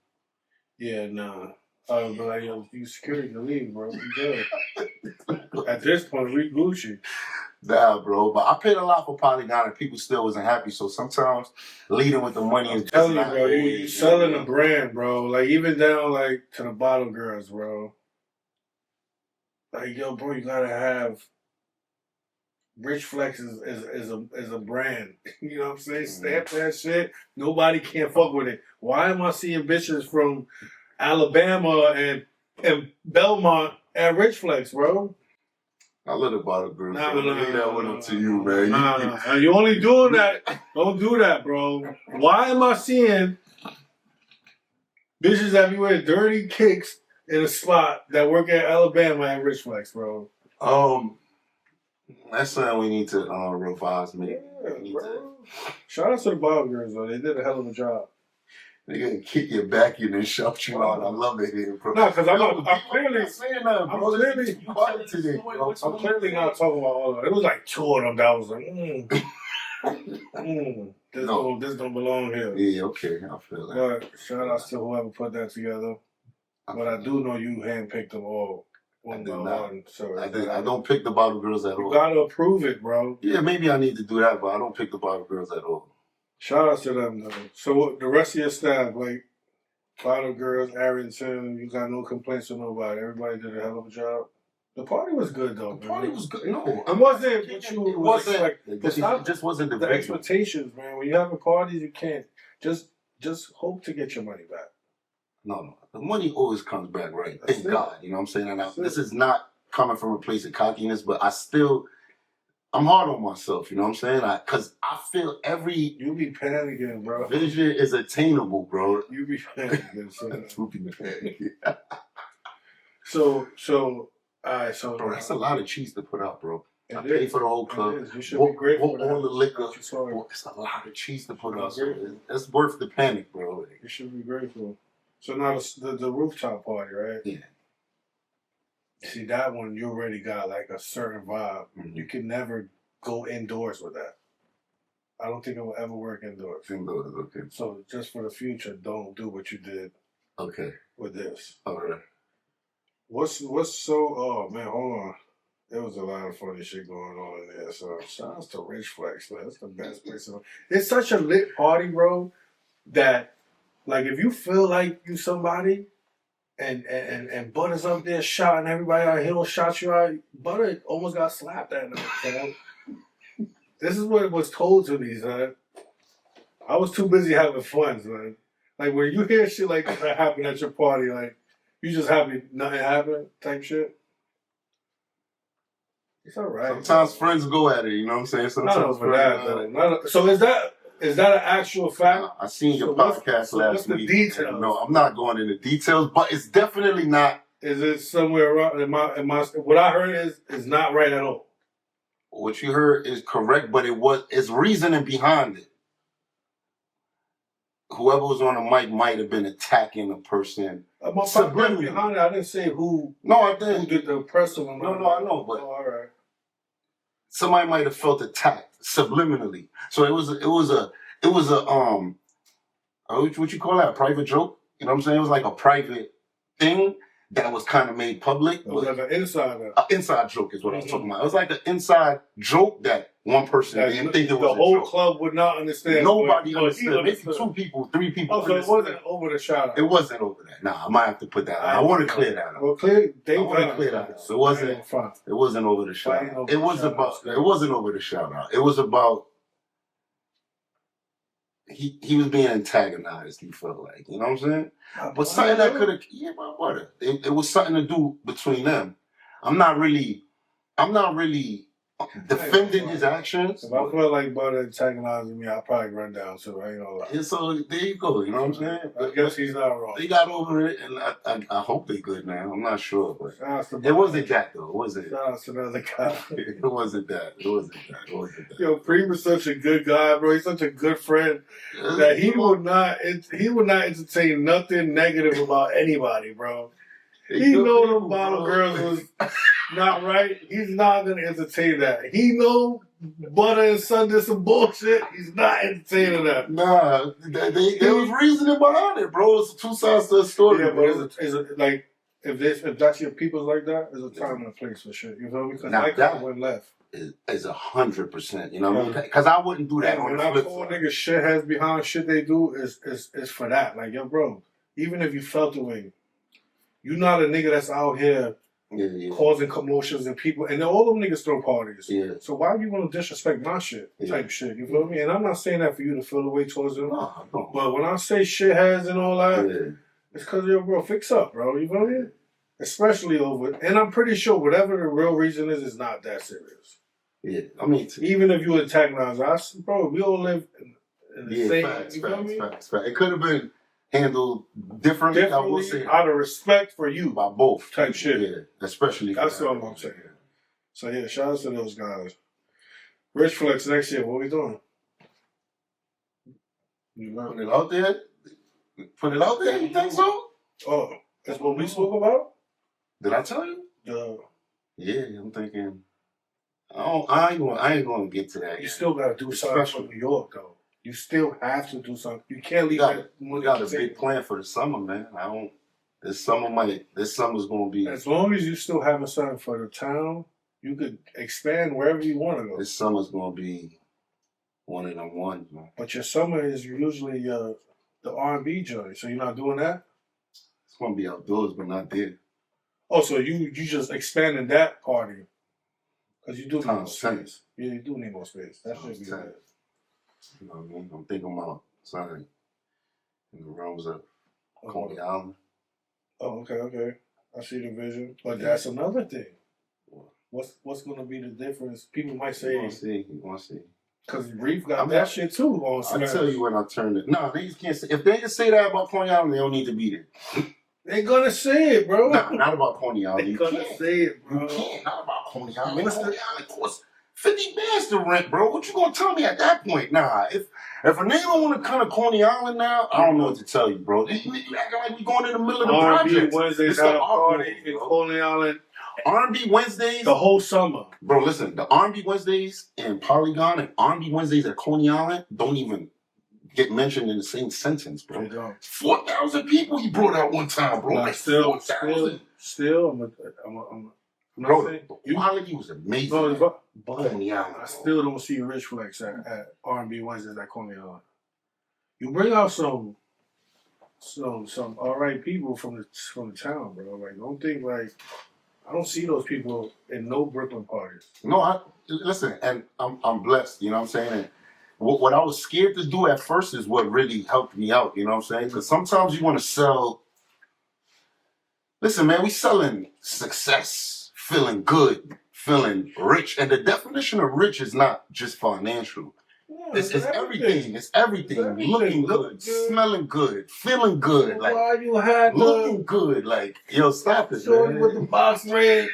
Yeah, nah. But like, yo, you security to leave, bro. You good. At this point, we Gucci. Nah, bro. But I paid a lot for Polygon and people still wasn't happy. So sometimes leading with the money is telling you, bro. You selling a brand, bro. Like even down like to the bottle girls, bro. Like, yo, bro, you gotta have Rich Flex is a brand. You know what I'm saying? Stamp that shit. Nobody can fuck with it. Why am I seeing bitches from Alabama and Belmont at Rich Flex, bro? I love the bottle girl. Leave that one up to you, man. Nah. You only doing that. Don't do that, bro. Why am I seeing bitches that be wearing dirty kicks in a spot that work at Alabama at Rich Flex, bro? That's something we need to revise, man. Yeah, shout out to the bottle girls, though. They did a hell of a job. They're gonna kick your back in and shout you out. I love it here, bro. No, because I'm clearly saying that, bro. I'm clearly not talking about all of it. It was like 2 of them that was like, this don't belong here. Yeah, okay, I feel that. But shout outs to whoever put that together. But I do know you handpicked them all one by one. So I don't pick the bottle girls at all. You gotta approve it, bro. Yeah, maybe I need to do that, but I don't pick the bottle girls at all. Shout out to them, though. So the rest of your staff, like Bottle Girls, Arrington, you got no complaints with nobody. Everybody did a hell of a job. The party was good, though. The party was good. No, it wasn't what you. It wasn't like. It just wasn't the expectations, man. When you have a parties, you can't just hope to get your money back. No. The money always comes back, right? Thank God. You know what I'm saying? And this is not coming from a place of cockiness, but I'm hard on myself, you know what I'm saying? Because I feel You be panicking, bro. Vision is attainable, bro. You be panicking, son. You be panicking. So, alright, so... Bro, that's a lot of cheese to put out, bro. I pay for the whole club. You should be grateful for that. All the liquor. It's a lot of cheese to put out. So it's worth the panic, bro. You should be grateful. So now the rooftop party, right? Yeah. See, that one, you already got like a certain vibe. Mm-hmm. You can never go indoors with that. I don't think it will ever work indoors. Indoors, okay. So just for the future, don't do what you did with this. All right. What's so, oh man, hold on. There was a lot of funny shit going on in there. So shout out to Rich Flex, man. That's the best place. It's such a lit party, bro, that like if you feel like you somebody, and Butter's up there shouting everybody out. He don't shout you out. Butter almost got slapped that night, son. This is what was told to me, son. I was too busy having fun, son. Like when you hear shit like that happen at your party, like you just happy nothing happened type shit. It's all right. Sometimes friends go at it, you know what I'm saying? Sometimes not over that, though. So is that Is that an actual fact? I seen your podcast last week. Details? No, I'm not going into details, but it's definitely not. Is it somewhere around? What I heard is not right at all. What you heard is correct, but it's reasoning behind it. Whoever was on the mic might have been attacking a person. Subliminally. Behind it, I didn't say who. No, I didn't. Who did the oppressive? No, I know, but all right. Somebody might have felt attacked subliminally. So it was a what you call that? A private joke? You know what I'm saying? It was like a private thing that was kind of made public. It was like an insider. An inside joke is what I was talking about. It was like an inside joke that one person didn't think it was the whole joke. club would not understand. Nobody understood. Maybe 2 people, 3 people. Oh, so it wasn't over the shout out. It wasn't over that. Nah, I might have to put that out. I want to clear that out. Well, clear. I want to clear that out. So it wasn't over the shout out. It wasn't over the shout out. It was about he was being antagonized, he felt like. You know what I'm saying? But something that could have, my brother. It was something to do between them. I'm not really defending his actions. If I feel like Butter antagonizing me, I'll probably run down too. I ain't gonna lie. And so there you go. You know what I'm saying? I guess he's not wrong. They got over it, and I hope they're good now. I'm not sure, but it wasn't that though. It wasn't. Shout out to another guy. It wasn't that. Yo, Prem is such a good guy, bro. He's such a good friend that he would not entertain nothing negative about anybody, bro. He know them bottle girls was not right. He's not gonna entertain that. He know Butter and Son did some bullshit. He's not entertaining that. Nah, there was reasoning behind it, bro. It's 2 sides to the story. Yeah, but is it like if that's your people's like that, there's a time and a place for shit. You know what I mean? Because I kind of went left. Is 100%. You know what I mean? Because I wouldn't do that. When I call niggas shitheads behind shit they do is for that. Like, yo, bro, even if you felt the way, you not a nigga that's out here causing commotions and people, and all them niggas throw parties. Yeah. So why you want to disrespect my shit type shit? You feel me? And I'm not saying that for you to feel the way towards them. No. But when I say shitheads and all that, it's because, yo, bro, fix up, bro. You feel me? Especially over, and I'm pretty sure whatever the real reason is not that serious. Yeah, I mean, even if you antagonize us, bro, we all live in the same. Facts. It could have been handled differently. I will say out of respect for you, by both type shit. Yeah, especially. That's all I'm saying. So yeah, shout out to those guys. Rich Flex next year. What we doing? Put it out there. Put it out there. You think so? Oh, that's what we spoke about. Did I tell you? Yeah, I'm thinking. I ain't gonna get to that. You still gotta do something for New York, though. You still have to do something. You can't leave that. We got a big plan for the summer, man. This summer's gonna be. As long as you still having something for the town, you could expand wherever you want to go. This summer's gonna be one of them ones, man. But your summer is usually the R&B joint, so you're not doing that. It's gonna be outdoors, but not there. Oh, so you just expanding that party because you do need more space. Yeah, you do need more space. That should be good. You know what I mean? I'm thinking about something in the realms of Coney Island. Oh, okay. I see the vision. But that's another thing. What's going to be the difference? People might say... You want to see. Because Reef got that shit too on Smash. I'll tell you when I turn it. No, they can't say... If they can say that about Coney Island, they don't need to be there. They're going to say it, bro. Nah, not about Coney Island. They're going to say it, bro. You can't. Not about Coney Island. Coney Island costs $50 bands to rent, bro. What you going to tell me at that point? Nah, if a nigga don't want to come to Coney Island now, I don't know what to tell you, bro. You acting like we going in the middle of the project. Wednesdays had a party in Coney Island. R&B Wednesdays. The whole summer. Bro, listen. The R&B Wednesdays in Polygon and R&B Wednesdays at Coney Island don't even get mentioned in the same sentence, bro. 4,000 people he brought out one time, bro. Nah, like still, bro, the quality was amazing. But Coney Island, I still don't see Rich Flex at R&B Wednesdays at Coney Island. You bring out some alright people from the town, bro. Like, don't think like I don't see those people in no Brooklyn parties. No, listen, and I'm blessed. You know what I'm saying. And what I was scared to do at first is what really helped me out. You know what I'm saying? Because sometimes you want to sell. Listen, man, we selling success, feeling good, feeling rich, and the definition of rich is not just financial. Yeah, It's everything. It's everything. everything. Looking good, smelling good, feeling good, Why like you had looking good. Like, yo, stop it, shorty man. with the box red?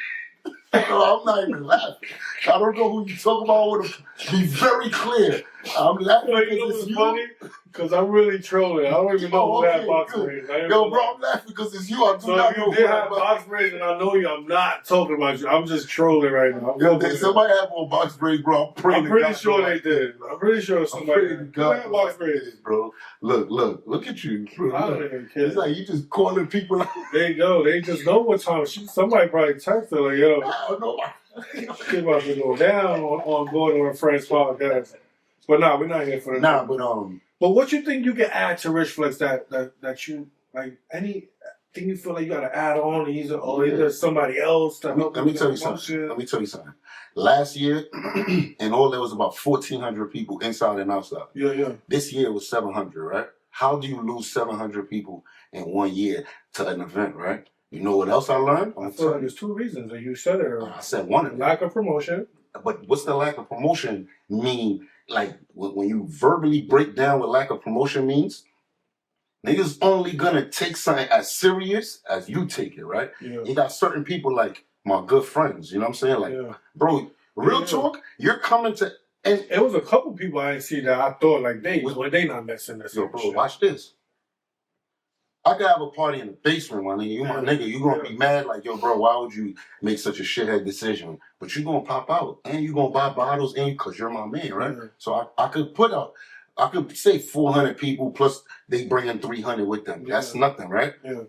I'm not even laughing. I don't know who you talking about. I want to be very clear. I'm laughing because it's you. Funny? Because I'm really trolling. I don't even know who had box braids. Yo, bro, I'm laughing because it's you. I do so not if know you did have box braids and I know you, I'm not talking about you. I'm just trolling right now. Yo, did somebody have on box braids, bro? I'm pretty sure they did. I'm pretty sure somebody had box braids, bro. Look at you, bro. I don't even care. It's like you just calling people out. They just know what time. Somebody probably texted her, like, yo, I don't know. she about to go down on Gordo and PremeDaPrez podcast. But nah, we're not here for that. Nah, but what you think you can add to Rich Flex that you like? Anything you feel like you got to add on, either somebody else to help? Let me tell you something. Last year, in all, there was about 1,400 people inside and outside. Yeah. This year was 700, right? How do you lose 700 people in 1 year to an event, right? You know what else I learned? I feel like there's two reasons, and you said it earlier. I said one of them. Lack of promotion. But what's the lack of promotion mean? Like, when you verbally break down what lack of promotion means, niggas only gonna take something as serious as you take it, right? Yeah. You got certain people like my good friends, you know what I'm saying? Like, bro, real talk, you're coming to... And it was a couple people I didn't see that I thought, like, they not messing this. Yo, bro, watch this. I could have a party in the basement, my nigga. You my nigga. You gonna be mad like, yo, bro, why would you make such a shithead decision? But you gonna pop out and you gonna buy bottles because you're my man, right? Yeah. So I could say 400 people plus they bring in 300 with them. Yeah. That's nothing, right? Yeah.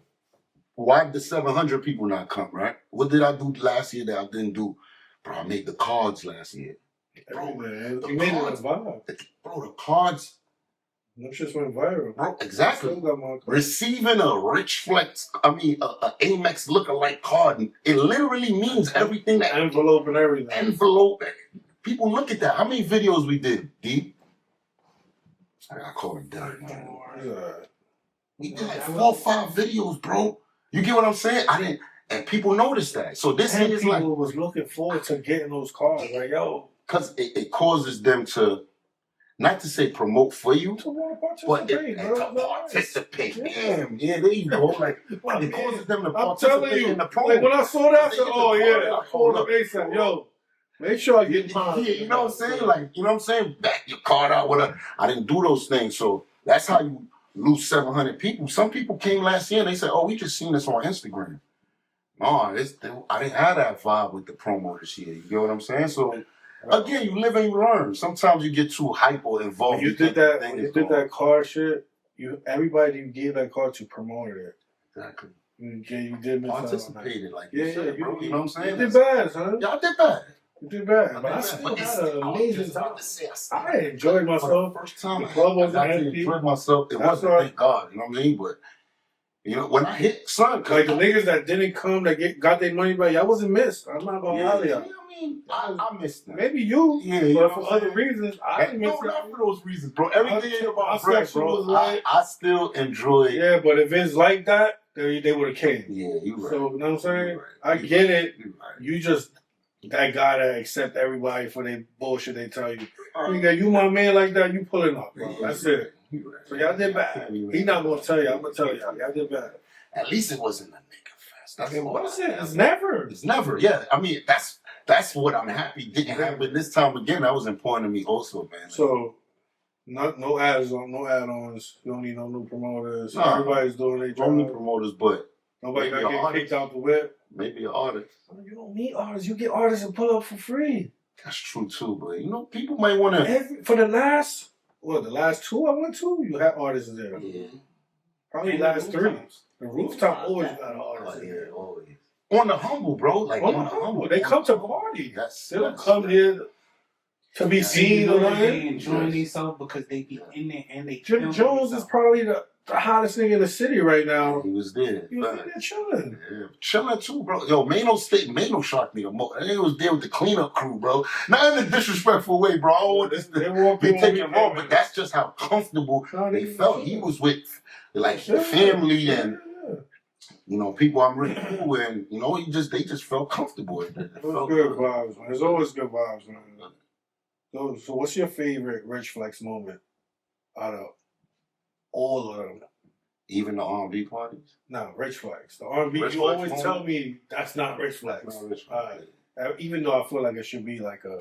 Why did the 700 people not come, right? What did I do last year that I didn't do? Bro, I made the cards last year. Bro, man. You made it a vibe. Bro, the cards. That just went viral. Bro, exactly. Receiving a Rich Flex, a Amex lookalike card, it literally means everything. That envelope and everything. Envelope. People look at that. How many videos we did, D? I gotta call him Derek, man. We did like 4 or 5 videos, bro. You get what I'm saying? And people noticed that. So this and is people like... was looking forward to getting those cards. Like, yo. Because it causes them to... Not to say promote for you, but to participate. Damn, yeah, there you go. Like, it causes them to participate in the promo. Like when I saw that, I said, oh yeah, I called up ASAP. Yo, make sure I get mine. Yeah, you know what I'm saying? Like, you know what I'm saying? Back your card out, whatever. I didn't do those things, so that's how you lose 700 people. Some people came last year and they said, oh, we just seen this on Instagram. No, I didn't have that vibe with the promo this year. You get what I'm saying? So... Again, you live and you learn. Sometimes you get too hyper involved. When you did that card shit, everybody you gave that card to promoted it. Exactly. You did participated like you said, bro. You know what I'm saying? You did bad, son. Y'all did bad. You did bad. But I still had an amazing time. I enjoyed myself. First time the club was I enjoyed myself. It wasn't, thank God. You know what I mean? But you know, when I hit son, like the niggas that didn't come, that got their money back, y'all wasn't missed. I'm not gonna lie to y'all. I missed them. Maybe you, but for other reasons, I didn't miss them. Not for those reasons, bro. Everything about bread, bro. I still enjoy. Yeah, but if it's like that, they would have came. Yeah, you right. So you know what I'm saying? I get it. You just that guy that accept everybody for their bullshit they tell you. Nigga, you my man like that, you pulling up, bro. That's it. So y'all did bad. He not gonna tell you. I'm gonna tell y'all. Y'all did bad. At least it wasn't a nigga fest. I mean, what is it? It's never. It's never. Yeah. I mean, that's what I'm happy didn't happen this time again. That was important to me also, man. So, no add-ons. You don't need no new promoters. No. Everybody's doing their job. No new promoters, but nobody got to get kicked out the whip. Maybe an artist. You don't need artists. You get artists and pull up for free. That's true too, but you know, people might want to. For the last 2 I went to, you had artists there. Yeah. Probably last 3. The rooftop always got an artist there. Always. On the humble, bro. Like on the humble. They come to party. They don't come here to be seen or nothing. They enjoying themselves because they be in there and they Jim Jones is probably the hottest nigga in the city right now. He was there. He was there chilling. Yeah, chilling too, bro. Yo, Mano shocked me. He was there with the cleanup crew, bro. Not in a disrespectful way, bro. I don't want this to be taken wrong, but that's just how comfortable they felt. He was with like family and you know, people I'm really cool with, and you know, they just felt comfortable. It was good vibes, man. There's always good vibes, man. So what's your favorite Rich Flex moment out of all of them? Even the R&B parties? No, Rich Flex. The R&B, Rich you Flex always moment? tell me that's not Rich Flex. That's not Rich Flex. Even though I feel like it should be like a...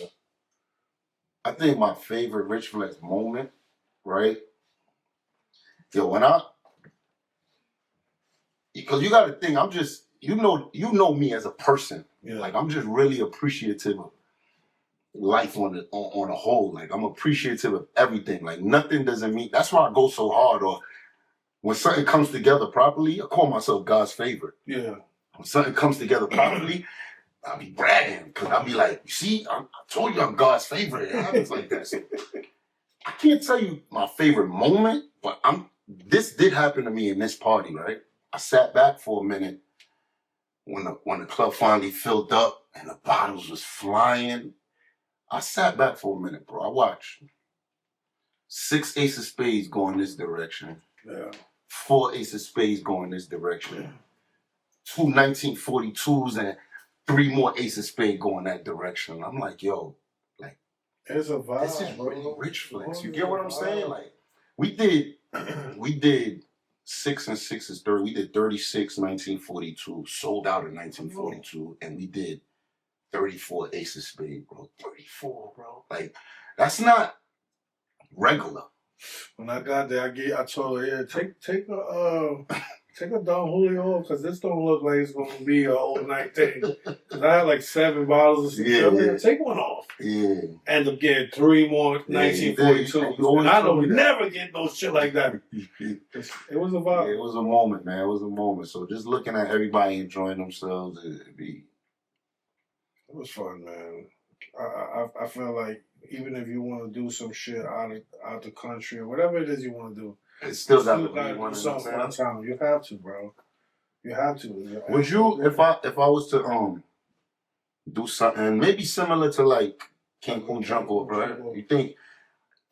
I think my favorite Rich Flex moment, right? Yo, when I... Because you got to think, I'm just... You know me as a person. Yeah. Like, I'm just really appreciative of life on a whole. Like, I'm appreciative of everything. Like, nothing doesn't mean... That's why I go so hard. Or when something comes together properly, I call myself God's favorite. Yeah. When something comes together properly, I'll be bragging. Because I'll be like, you see, I told you I'm God's favorite. It happens like that. So, I can't tell you my favorite moment, but this did happen to me in this party, right? I sat back for a minute when the club finally filled up and the bottles was flying. I sat back for a minute, bro. I watched 6 ace of spades go in this direction. Yeah. 4 ace of spades go in this direction. 2 1942s and 3 more ace of spades go in that direction. I'm like, yo, like, it's a vibe, this is bro. really Rich Flex. You get what I'm saying? Like, we did 6 and 6 is 30. We did 36 1942, sold out in 1942, and we did 34 ace of spades, bro. 34, bro. Like, that's not regular. When I got there, I told her, yeah, take a Don Julio because this don't look like it's gonna be an all-night thing. Cause I had like 7 bottles of some shit. Take one off. Yeah. End up getting 3 more 1942. And I don't never get no shit like that. It was a vibe. Yeah, it was a moment, man. It was a moment. So just looking at everybody enjoying themselves, it was fun, man. I feel like even if you want to do some shit out the country or whatever it is you want to do, it's still got to do be one something on time. You have to, bro. You have to. Would you, if I was to do something maybe similar to like Cancun Jungle, right? You think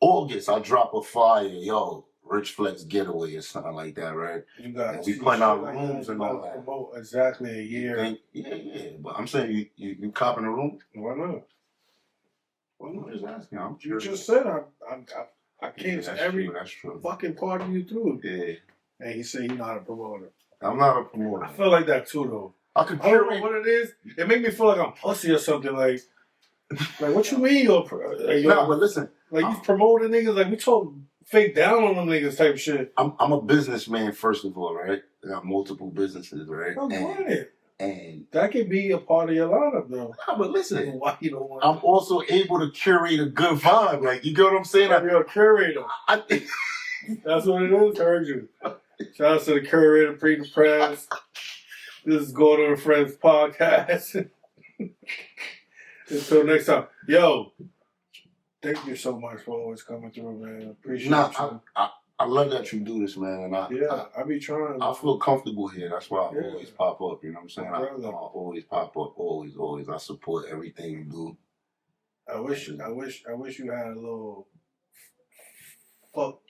August I drop a flyer, yo, Rich Flex getaway or something like that, right? You got and we putting out rooms and all that. Promote exactly a year. Yeah. But I'm saying you copping a room? Why not? I'm just asking. You just said I came to every fucking party you threw. Yeah. And he said you're not a promoter. I'm not a promoter. I feel like that too, though. I don't know what it is. It make me feel like I'm pussy or something. Like what you mean? Nah, but listen. Like you promoting niggas. Like we talk fake down on them niggas type shit. I'm a businessman, first of all, right? I got multiple businesses, right? I'm it. And that could be a part of your lineup, though. Nah, but listen, why you don't want I'm also able to curate a good vibe. Like, you get what I'm saying? You're a curator. I think that's what it is. Heard you. Shout out to the curator, PremeDaPrez. This is Gordo and Friends podcast. Until next time, yo. Thank you so much for always coming through, man. Appreciate you. I love that you do this, man. And I be trying. I feel comfortable here. That's why I always pop up. You know what I'm saying? I always pop up. Always. I support everything you do. I wish you had a little fuck.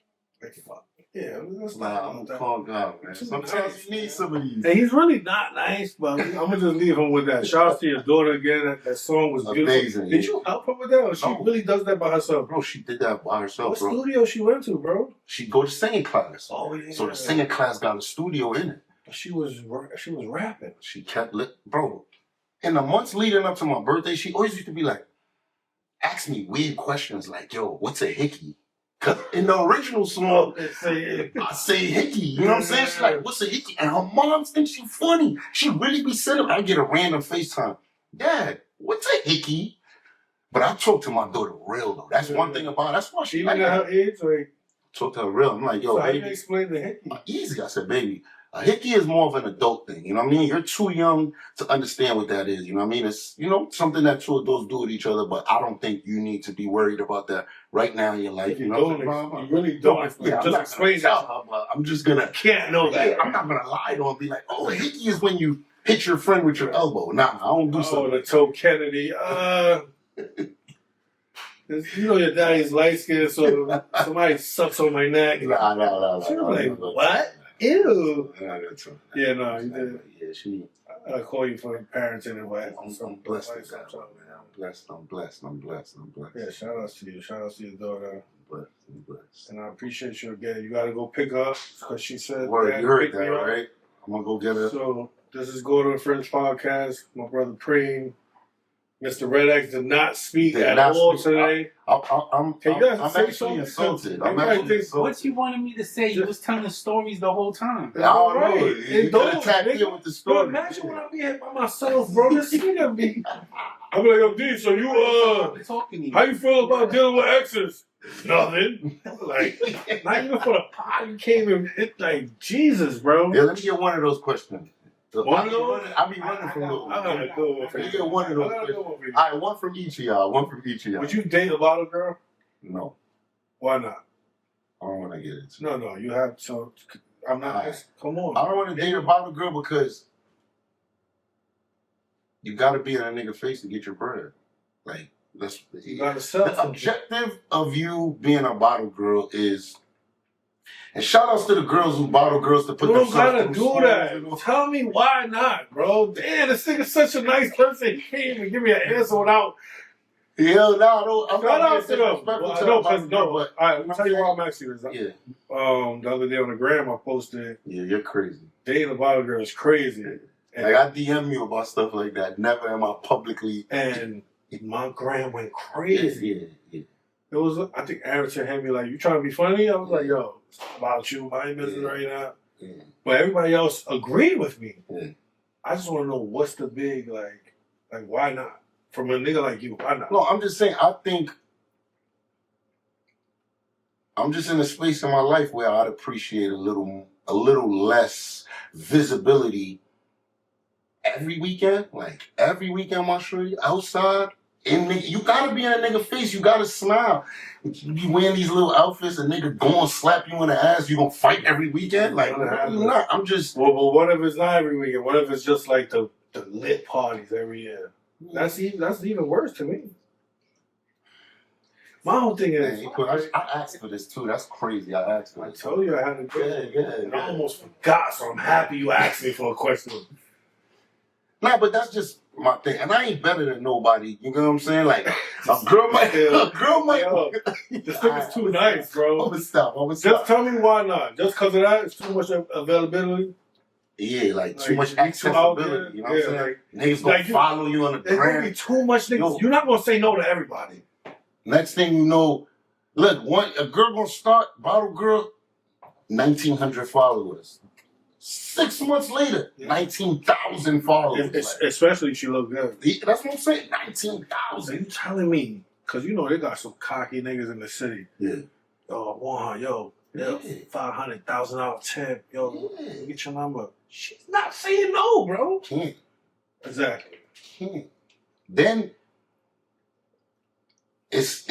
Yeah, let's I'm calm down, man. Sometimes you need some of these. And he's really not nice, but I'm gonna just leave him with that. Shout out to your daughter again. That song was beautiful. Amazing. Did you help her with that, or she really does that by herself? Bro, she did that by herself, What studio she went to, bro? She go to singing class. Oh yeah. So the singing class got a studio in it. She was rapping. She kept bro. In the months leading up to my birthday, she always used to be like, ask me weird questions like, yo, what's a hickey? Cause in the original song, I say hickey. You know what I'm saying? She's like, what's a hickey? And her mom thinks she's funny. She really be sitting. I get a random FaceTime. Dad, what's a hickey? But I talk to my daughter real though. That's one thing about her. That's why she even at her age, like talk to her real. I'm like, yo, so how you explain the hickey? Easy. I said, baby, a hickey is more of an adult thing. You know what I mean? You're too young to understand what that is. You know what I mean? It's, something that two adults do with each other, but I don't think you need to be worried about that right now in your life. You really don't. Yeah, just explain that. I'm just going to. Can't know that. Yeah, I'm not going to lie to her and be like, oh, a hickey is when you hit your friend with your elbow. Nah, I don't do something. Oh, the toe Kennedy. Your daddy's light skinned, so somebody sucks on my neck. Nah. She was like, what? Ew. Yeah, no, you did. Yeah, I call you for parenting advice. I'm blessed with that, man. blessed. Yeah, shout out to you. Shout out to your daughter. I'm blessed. And I appreciate you again. You gotta go pick her up because she said. Word, you heard that, right? I'm gonna go get her. So this is Gordo and PremeDaPrez podcast. My brother Preem. Mr. Red X did not speak at all today. I'm actually insulted. What you wanted me to say? You was telling stories the whole time. I don't know. You gotta tap in with the story. Imagine when I be here by myself, bro. This nigga be. I'm like, yo, D, so you, how you feel about dealing with exes? Nothing. Like, not even for the pod. You came in, like, Jesus, bro. Yeah, let me get one of those questions. One of those? I'll be running from those. I gotta go. You get one of those. All right, one from each of y'all. Would you date a bottle girl? No. Why not? I don't want to get into it. No, you have to. I'm not. Right. Come on. I don't want to date a bottle girl because you got to be in a nigga face to get your bread. Like, you gotta sell the objective of you being a bottle girl is. And shout outs to the girls who bottle girls to put themselves gotta do that. Tell me why not, bro. Damn, this nigga's such a nice person. He can't even give me an answer without. Hell no, I'm shout not out to them. But all right, let me tell you why I'm asking this. Yeah. The other day on the gram, I posted. Yeah, you're crazy. Dating a bottle girl is crazy. And like I DM you about stuff like that. Never am I publicly. And my gram went crazy. Yeah. It was, I think Aaron hit me like, you trying to be funny? I was like, yo, it's about you, my business right now. Yeah. But everybody else agreed with me. Yeah. I just want to know what's the big, like why not? From a nigga like you, why not? No, I'm just saying, I think I'm just in a space in my life where I'd appreciate a little less visibility every weekend. Like, every weekend, my shorty, outside. You gotta be in a nigga face. You gotta smile. You be wearing these little outfits, a nigga gonna slap you in the ass. You gonna fight every weekend? Like, not. I'm just. Well, what if it's not every weekend? What if it's just like the lit parties every year? That's even worse to me. My whole thing is. I asked for this too. That's crazy. I asked for it. I told you I had a good. And I almost forgot, so I'm happy you asked me for a question. Nah, but that's just my thing, and I ain't better than nobody. You know what I'm saying? Like a girl might. Yo, this nigga's too nice, bro. I'm gonna stop. Just tell me why not. Just because of that, it's too much availability. Yeah, like too much accessibility. You know what I'm saying? Niggas gonna follow you on the gram. There's gonna be too much niggas. You're not gonna say no to everybody. Next thing you know, look, a girl gonna start bottle girl, 1,900 followers. 6 months later, 19,000 followers. Especially if she look good. That's what I'm saying. 19,000. You telling me? Because you know they got some cocky niggas in the city. Yeah. Yo, $500,000 tip. Yo, get your number. She's not saying no, bro. Can't. Exactly. Can't. Then it's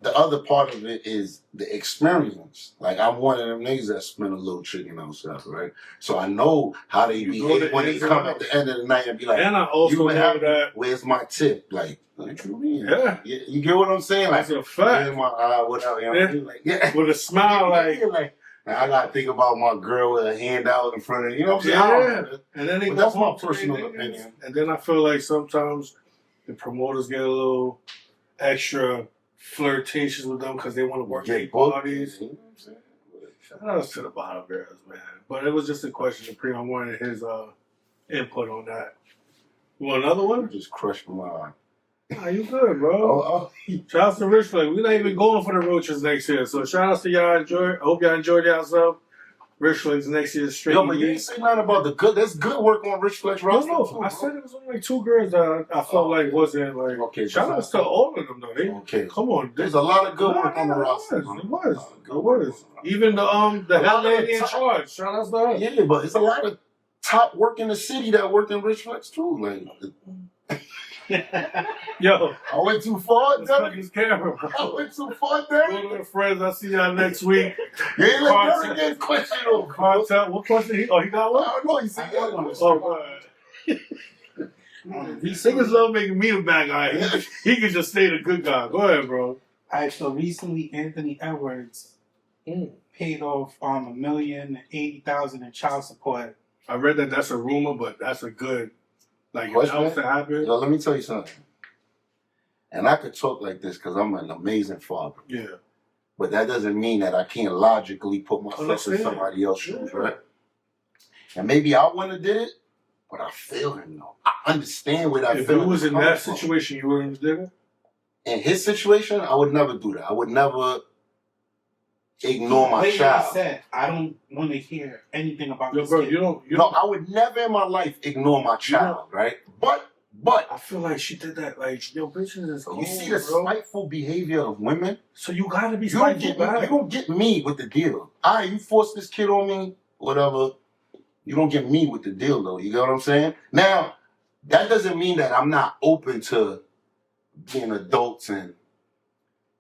the other part of it is the experience. Like, I'm one of them niggas that spend a little chicken outside, right? So I know how they behave when they come at the end of the night and be like, and I also know that. Where's my tip? Like, what you mean? Yeah. You get what I'm saying? Like, that's a fact. Where's my eye? Whatever. You know what I mean? Like, yeah. With a smile, like I gotta think about my girl with a hand out in front of her. You know what I'm saying? Yeah. And then they go that's my personal opinion. And then I feel like sometimes the promoters get a little extra flirtatious with them because they want to work at parties. You know what I'm saying? Shout out to the bottom girls, man. But it was just a question to Preem. I wanted his input on that. You want another one? Just crushed my eye. Nah, you good, bro. Shout out to Rich Flag. We're not even going for the roaches next year. So shout out to y'all. I hope y'all enjoyed yourself. Rich Flex next year straight. Yo, but you didn't say nothing about the good. There's good work on Rich Flex roster. No, I said it was only like 2 girls that I felt like wasn't like. Okay, shout out to all of them though. Okay, come on. There's a lot of good work on the roster. It was. Even the head lady in charge. Shout out to her. Yeah, but it's a lot of top work in the city that worked in Rich Flex too. Like. Yo, I went too far, Derek. I went too far, Derek. Go to the friends. I'll see y'all next week. You ain't let Derek get question over. Contact. What question? He got one? I don't know. He said one. These niggas love making me the bad guy. He can just stay the good guy. Go ahead, bro. All right, so recently Anthony Edwards paid off $1,080,000 in child support. I read that that's a rumor, but that's a good. Like, if that was to happen. Yo, let me tell you something. And I could talk like this because I'm an amazing father. Yeah. But that doesn't mean that I can't logically put myself in somebody else's shoes, right? And maybe I wouldn't have did it, but I feel him though. I understand where that feeling. If it was in that situation, you wouldn't have did it? In his situation, I would never do that. I would never ignore my child. I said, I don't want to hear anything about this bro, kid. No, I would never in my life ignore my child, right? But I feel like she did that. Like, yo, bitches is cold, you see the spiteful behavior of women? So you gotta be spiteful back. You don't get me with the deal. All right, you force this kid on me, whatever. You don't get me with the deal, though. You get what I'm saying? Now, that doesn't mean that I'm not open to being adults and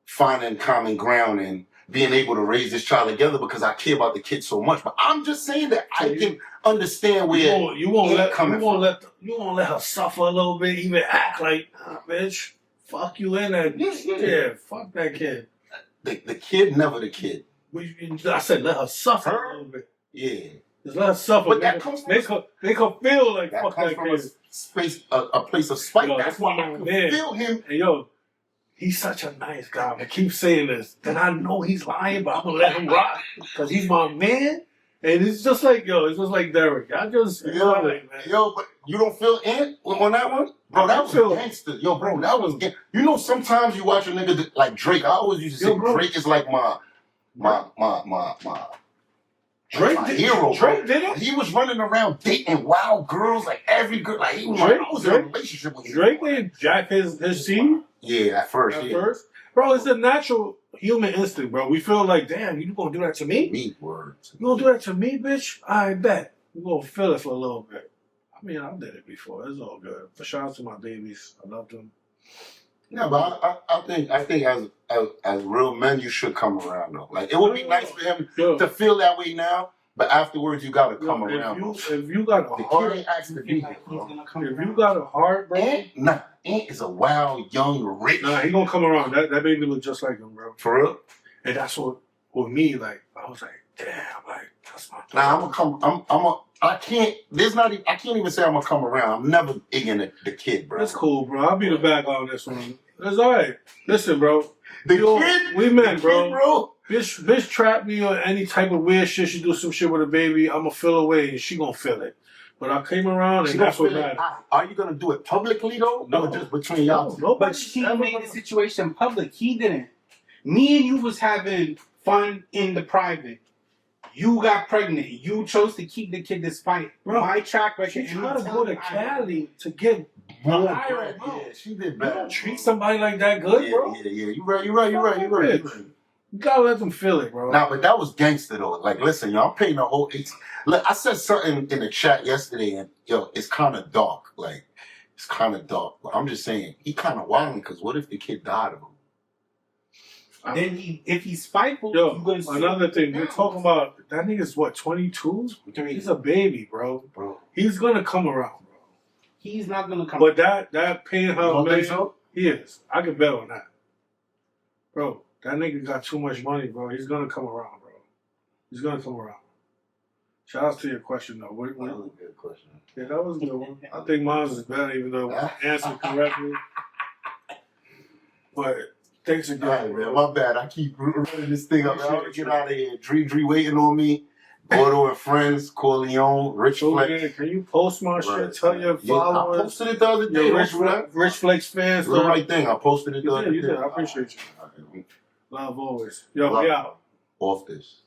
finding common ground and being able to raise this child together because I care about the kid so much. But I'm just saying that I can understand where you won't let her suffer a little bit, even act like, bitch, fuck you in that. Yeah, fuck that kid. The kid, never the kid. I said let her suffer a little bit. Yeah. Just let her suffer. But that comes make her feel like fuck that kid. A place of spite. Yo, that's why I can feel him. And yo, he's such a nice guy. I keep saying this. Then I know he's lying, but I'm gonna let him rock because he's my man. And it's just like it's just like Derek. I just love it, man. Yo, but you don't feel Ant on that one, bro? That was gangster. Yo, bro, that was gangster. You know, sometimes you watch a nigga like Drake. I always used to say Drake is like my Drake hero. Drake did it. He was running around dating wild girls, like every girl. Like he was, I was in a relationship with Drake. Did jack his seed. Yeah, at first. Bro, it's a natural human instinct, bro. We feel like, damn, you gonna do that to me? Me words. You gonna do that to me, bitch? I bet. You gonna feel it for a little bit. I mean, I did it before. It's all good. But shout out to my babies. I love them. Yeah, but I think as real men, you should come around though. Like it would be nice for him to feel that way now, but afterwards you gotta come around. If you got a heart, if you got a heart, bro. Ant is a wild, young, rich. Nah, he gonna come around. That baby look just like him, bro. For real? And that's what with me, like, I was like, damn, like, that's my thing. Nah, I can't even say I'm gonna come around. I'm never egging the kid, bro. That's cool, bro. I'll be the bad guy on this one. That's alright. Listen, bro. Kid, we men, bro. bro. Bitch trap me or any type of weird shit. She do some shit with a baby, I'ma feel away and she gonna feel it. But I came around and that's what matters. Are you gonna do it publicly though? No. Or just between y'all? No, but she made the situation public. He didn't. Me and you was having fun in the private. You got pregnant. You chose to keep the kid despite my track record. She tried to go to Cali to get Yeah, she did bad. You don't treat somebody like that good, bro. Yeah. You right. You gotta let them feel it, bro. Nah, but that was gangster though. Like, listen, y'all, I'm paying the whole. Look, I said something in the chat yesterday, and yo, it's kind of dark. Like, it's kind of dark. But I'm just saying, he kind of wilding because what if the kid died of him? Then if he's spiteful, yo, another thing we're talking about. That nigga's what, 22? He's a baby, bro. He's gonna come around, bro. He's not gonna come. But that paying her, man, so? He is. I can bet on that, bro. That nigga got too much money, bro. He's gonna come around, bro. He's gonna come around. Shout out to your question, though. That was a good question. Yeah, that was a good one. I think mine is better, even though I answered correctly. But thanks again. All right, man. My bad. I keep running this thing up. I want to get out of here. Dree waiting on me. Gordo and Friends, Corleone, Rich Flex. Can you post my shit? Tell your followers. I posted it the other day. Rich Flex fans. The right thing. I posted it the other day. I appreciate you. Love always. Yo, we out. Off this.